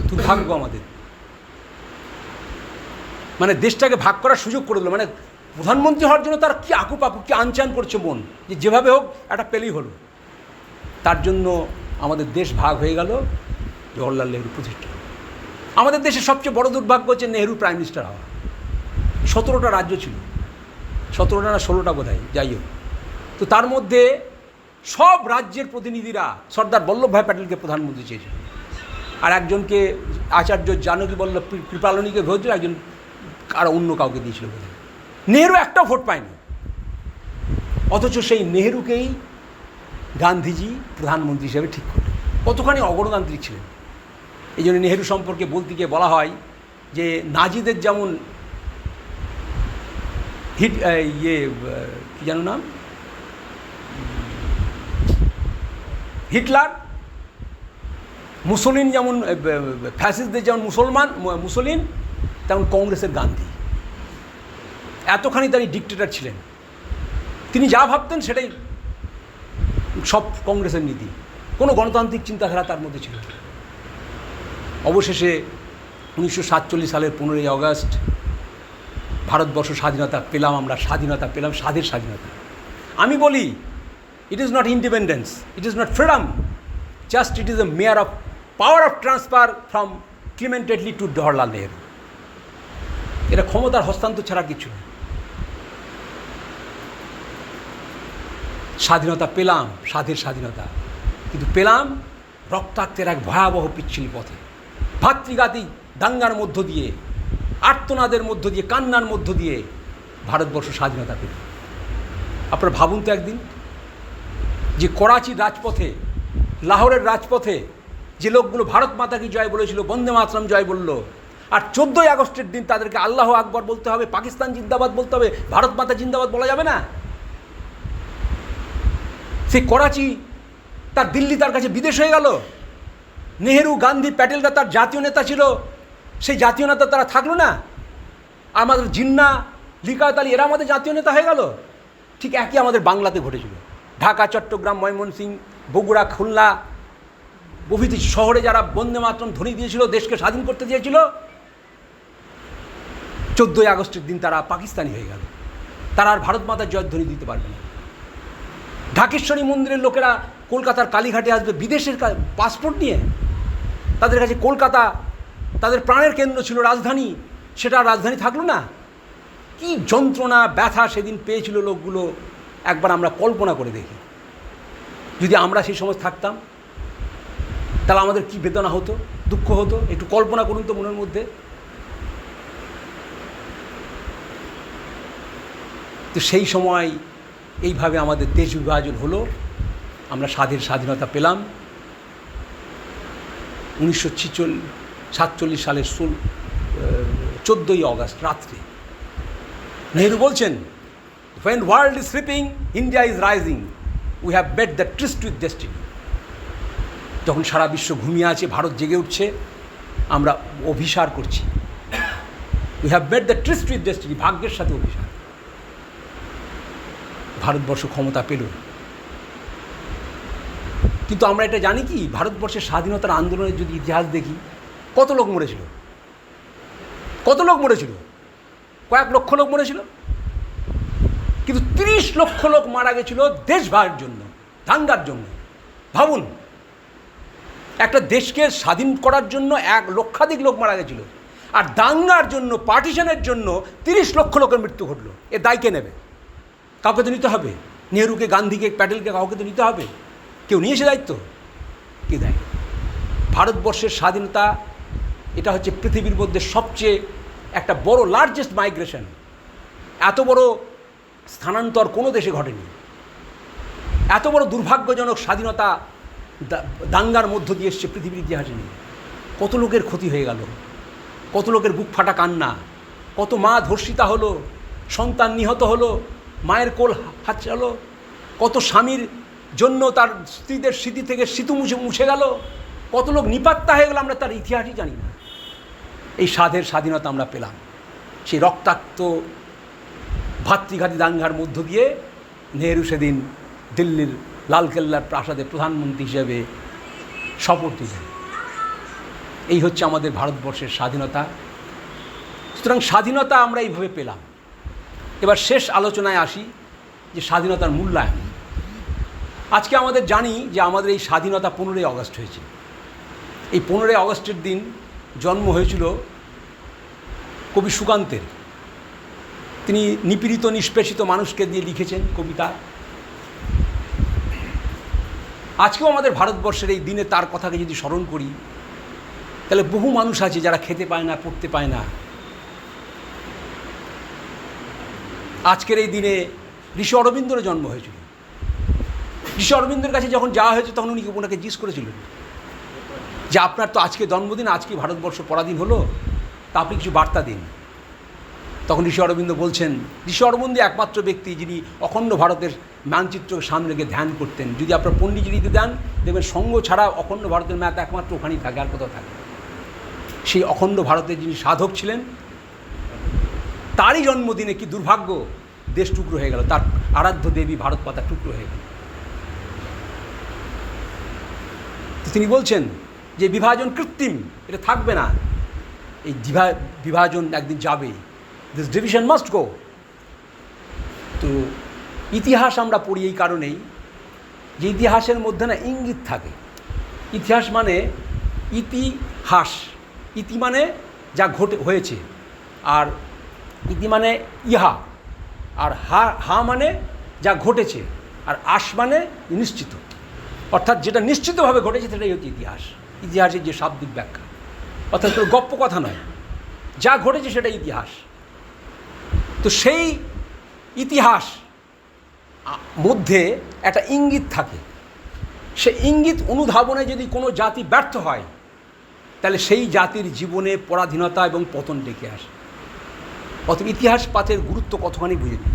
দুর্ভাগ্য আমাদের, মানে দেশটাকে ভাগ করার সুযোগ করে দিল। মানে প্রধানমন্ত্রী হওয়ার জন্য তার কী আকুপাকু, কী আনচান করছে মন, যে যেভাবে হোক একটা পেলেই হলো। তার জন্য আমাদের দেশ ভাগ হয়ে গেল, জওহরলাল নেহরু প্রতিষ্ঠা। আমাদের দেশের সবচেয়ে বড় দুর্ভাগ্য হচ্ছে নেহরু প্রাইম মিনিস্টার হওয়া। 17টা রাজ্য ছিল, 17টা না 16টা বোধহয়, যাই হোক। তো তার মধ্যে সব রাজ্যের প্রতিনিধিরা সর্দার বল্লভভাই প্যাটেলকে প্রধানমন্ত্রী চেয়েছিল, আর একজনকে আচার্য জানকী বল্লভ কৃপালনীকে ভোট দিল, একজন আর অন্য কাউকে দিয়েছিল বোধহয়। নেহরু একটাও ভোট পায়নি। অথচ সেই নেহরুকেই গান্ধীজি প্রধানমন্ত্রী হিসেবে ঠিক করলেন। কতখানি অগণতান্ত্রিক ছিলেন। এই জন্য নেহরু সম্পর্কে বলতে গিয়ে বলা হয় যে নাজিদের যেমন কী যেন নাম, হিটলার, মুসলিন যেমন ফ্যাসিস্টদের যেমন মুসলিন, তেমন কংগ্রেসের গান্ধী। এতখানি তিনি ডিক্টেটর ছিলেন। তিনি যা ভাবতেন সেটাই সব কংগ্রেসের নীতি, কোনো গণতান্ত্রিক চিন্তাধারা তার মধ্যে ছিল না। অবশেষে 1947 সালের 15ই আগস্ট ভারতবর্ষ স্বাধীনতা পেলাম, আমরা স্বাধীনতা পেলাম, স্বাদের স্বাধীনতা। আমি বলি it is not independence, it is not freedom, just it is a mere of power of transfer from Clement Attlee to Jawaharlal Nehru. এটা ক্ষমতার হস্তান্তর ছাড়া কিছু না। স্বাধীনতা পেলাম, স্বাদের স্বাধীনতা, কিন্তু পেলাম রক্তাক্তের এক ভয়াবহ পিচ্ছিল পথে, ভাতৃঘাতী দাঙ্গার মধ্য দিয়ে, আর্তনাদের মধ্য দিয়ে, কান্নার মধ্য দিয়ে ভারতবর্ষ স্বাধীনতা পেল। আপনারা ভাবুন তো একদিন, যে করাচির রাজপথে, লাহোরের রাজপথে যে লোকগুলো ভারত মাতা কি জয় বলেছিল, বন্দে মাতরম জয় বলল, আর 14ই আগস্টের দিন তাদেরকে আল্লাহ আকবর বলতে হবে, পাকিস্তান জিন্দাবাদ বলতে হবে, ভারত মাতা জিন্দাবাদ বলা যাবে না? সেই করাচি তার দিল্লি তার কাছে বিদেশ হয়ে গেল। নেহেরু, গান্ধী, প্যাটেলরা তার জাতীয় নেতা ছিল, সেই জাতীয় নেতা তারা থাকলো না। আমাদের জিন্না, লিয়াকত আলী এরা আমাদের জাতীয় নেতা হয়ে গেল। ঠিক একই আমাদের বাংলাতে ঘটেছিল। ঢাকা, চট্টগ্রাম, ময়মনসিংহ, বগুড়া, খুলনা প্রভৃতি শহরে যারা বন্দে মাতরম ধ্বনি দিয়েছিল, দেশকে স্বাধীন করতে চেয়েছিল, 14ই আগস্টের দিন তারা পাকিস্তানি হয়ে গেল। তারা আর ভারত মাতার জয়ধ্বনি দিতে পারবে না। ঢাকেশ্বরী মন্দিরের লোকেরা কলকাতার কালীঘাটে আসবে বিদেশের পাসপোর্ট নিয়ে। তাদের কাছে কলকাতা তাদের প্রাণের কেন্দ্র ছিল, রাজধানী, সেটা রাজধানী থাকলো না। কি যন্ত্রণা, ব্যথা সেদিন পেয়েছিল লোকগুলো, একবার আমরা কল্পনা করে দেখি। যদি আমরা সেই সময় থাকতাম তাহলে আমাদের কি বেদনা হতো, দুঃখ হতো, একটু কল্পনা করুন তো মনের মধ্যে। তো সেই সময় এইভাবে আমাদের দেশ বিভাজন হলো, আমরা স্বাধীনতা পেলাম 1947 সালের 14ই আগস্ট রাত্রে। নেহরু বলছেন, when world is sleeping, India is rising, we have met the tryst with destiny. যখন সারা বিশ্ব ঘুমিয়ে আছে, ভারত জেগে উঠছে, আমরা অভিসার করছি। we have met the tryst with destiny, ভাগ্যের সাথে অভিসার। ভারতবর্ষ ক্ষমতা পেল। কিন্তু আমরা এটা জানি কি, ভারতবর্ষের স্বাধীনতার আন্দোলনের যদি ইতিহাস দেখি, কত লোক মরেছিল, কত লোক মরেছিল, কয়েক লক্ষ লোক মরেছিল। কিন্তু 30 লক্ষ লোক মারা গেছিল দেশভাগের জন্য, দাঙ্গার জন্য। ভাবুন, একটা দেশকে স্বাধীন করার জন্য 1 লক্ষাধিক লোক মারা গেছিল, আর দাঙ্গার জন্য, পার্টিশনের জন্য 30 লক্ষ লোকের মৃত্যু ঘটলো। এ দায় কে নেবে? কাউকে তো নিতে হবে। নেহরুকে, গান্ধীকে, প্যাটেলকে, কাউকে তো নিতে হবে। কেউ নিয়েছে দায়িত্ব? কে দেয়? ভারতবর্ষের স্বাধীনতা এটা হচ্ছে পৃথিবীর মধ্যে সবচেয়ে একটা বড় লার্জেস্ট মাইগ্রেশন। এত বড় স্থানান্তর কোনো দেশে ঘটেনি। এত বড় দুর্ভাগ্যজনক স্বাধীনতা দাঙ্গার মধ্য দিয়ে এসছে পৃথিবীর ইতিহাসে নেই। কত লোকের ক্ষতি হয়ে গেল, কত লোকের বুক ফাটা কান্না, কত মা ধর্ষিতা হলো, সন্তান নিহত হলো, মায়ের কোল হাতছাড়লো, কত স্বামীর জন্য তার স্ত্রীদের স্মৃতি থেকে স্মৃতি মুছে গেল, কত লোক নিপাত্তা হয়ে গেল, আমরা তার ইতিহাসই জানি না। এই স্বাধীনতা আমরা পেলাম সেই রক্তাক্ত ভাতৃঘাতী দাঙ্গার মধ্য দিয়ে। নেহরু সেদিন দিল্লির লালকেল্লার প্রাসাদে প্রধানমন্ত্রী হিসেবে শপথ দিলেন। এই হচ্ছে আমাদের ভারতবর্ষের স্বাধীনতা। সুতরাং স্বাধীনতা আমরা এইভাবে পেলাম। এবার শেষ আলোচনায় আসি যে স্বাধীনতার মূল্যায়ন। আজকে আমাদের জানি যে আমাদের এই স্বাধীনতা 15ই আগস্ট হয়েছে। এই 15ই আগস্টের দিন জন্ম হয়েছিল কবি সুকান্তের। তিনি নিপীড়িত নিষ্পেষিত মানুষকে দিয়ে লিখেছেন কবিতা। আজকেও আমাদের ভারতবর্ষের এই দিনে তার কথাকে যদি স্মরণ করি, তাহলে বহু মানুষ আছে যারা খেতে পায় না, পড়তে পায় না। আজকের এই দিনে ঋষি অরবিন্দর জন্ম হয়েছিল। ঋষি অরবিন্দের কাছে যখন যাওয়া হয়েছে তখন ওনাকে জিজ্ঞেস করেছিলেন যে আপনার তো আজকে জন্মদিন, আজকে ভারতবর্ষ পরাধীন হলো, তা আপনি কিছু বার্তা দিন। তখন ঋষি অরবিন্দ বলছেন, ঋষি অরবিন্দ একমাত্র ব্যক্তি যিনি অখণ্ড ভারতের মানচিত্র সামনে রেখে ধ্যান করতেন। যদি আপনার পণ্ডিতজিতে দেন, দেখবেন সঙ্গ ছাড়া অখণ্ড ভারতের ম্যাপ একমাত্র ওখানেই থাকে, আর কোথাও থাকে। সেই অখণ্ড ভারতের যিনি সাধক ছিলেন, তারই জন্মদিনে কি দুর্ভাগ্য, দেশ টুকরো হয়ে গেল, তার আরাধ্য দেবী ভারত মাতা টুকরো হয়ে গেল। তিনি বলছেন যে বিভাজন কৃত্রিম, এটা থাকবে না, এই বিভাজন একদিন যাবে, দিস ডিভিশন মাস্ট গো। তো ইতিহাস আমরা পড়ি এই কারণেই যে ইতিহাসের মধ্যে না ইঙ্গিত থাকে। ইতিহাস মানে ইতিহাস, ইতি মানে যা হয়েছে, আর ইতি মানে ইহা, আর হা মানে যা ঘটেছে, আর আস মানে নিশ্চিত, অর্থাৎ যেটা নিশ্চিতভাবে ঘটেছে সেটাই হচ্ছে ইতিহাস। ইতিহাসের যে শাব্দিক ব্যাখ্যা, অর্থাৎ কোনো গপ্প কথা নয়, যা ঘটেছে সেটাই ইতিহাস। তো সেই ইতিহাস মধ্যে একটা ইঙ্গিত থাকে, সে ইঙ্গিত অনুধাবনে যদি কোনো জাতি ব্যর্থ হয় তাহলে সেই জাতির জীবনে পরাধীনতা এবং পতন ডেকে আসে। অতএব ইতিহাস পাঠের গুরুত্ব কতখানি বুঝে নিই।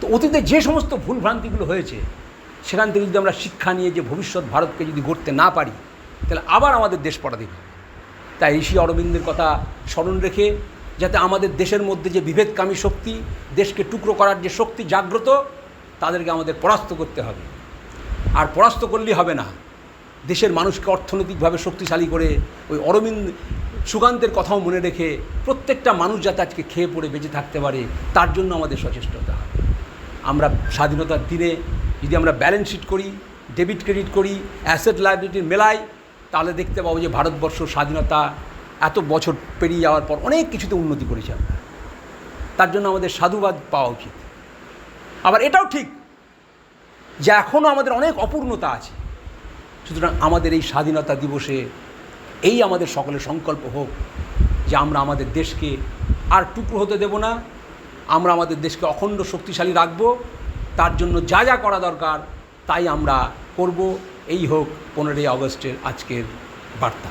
তো অতীতে যে সমস্ত ভুলভ্রান্তিগুলো হয়েছে সেখান থেকে যদি আমরা শিক্ষা নিয়ে যে ভবিষ্যৎ ভারতকে যদি গড়তে না পারি তাহলে আবার আমাদের দেশ পরাধীন হবে। তাই ঋষি অরবিন্দের কথা স্মরণ রেখে যাতে আমাদের দেশের মধ্যে যে বিভেদকামী শক্তি, দেশকে টুকরো করার যে শক্তি জাগ্রত, তাদেরকে আমাদের পরাস্ত করতে হবে। আর পরাস্ত করলেই হবে না, দেশের মানুষকে অর্থনৈতিকভাবে শক্তিশালী করে ওই অরবিন্দ সুকান্তের কথাও মনে রেখে প্রত্যেকটা মানুষ যাতে আজকে খেয়ে পড়ে বেঁচে থাকতে পারে তার জন্য আমাদের সচেষ্ট হতে হবে। আমরা স্বাধীনতার দিনে যদি আমরা ব্যালেন্স শিট করি, ডেবিট ক্রেডিট করি, অ্যাসেট লায়াবিলিটি মেলাই, তাহলে দেখতে পাবো যে ভারতবর্ষ স্বাধীনতা এত বছর পেরিয়ে যাওয়ার পর অনেক কিছুতে উন্নতি করেছে আমরা। তার জন্য আমাদের সাধুবাদ পাওয়া উচিত। আবার এটাও ঠিক যে এখনও আমাদের অনেক অপূর্ণতা আছে। সুতরাং আমাদের এই স্বাধীনতা দিবসে এই আমাদের সকলের সংকল্প হোক যে আমরা আমাদের দেশকে আর টুকরো হতে দেব না, আমরা আমাদের দেশকে অখণ্ড শক্তিশালী রাখব। তার জন্য যা যা করা দরকার তাই আমরা করব। এই হোক 15ই আগস্টের আজকের বার্তা।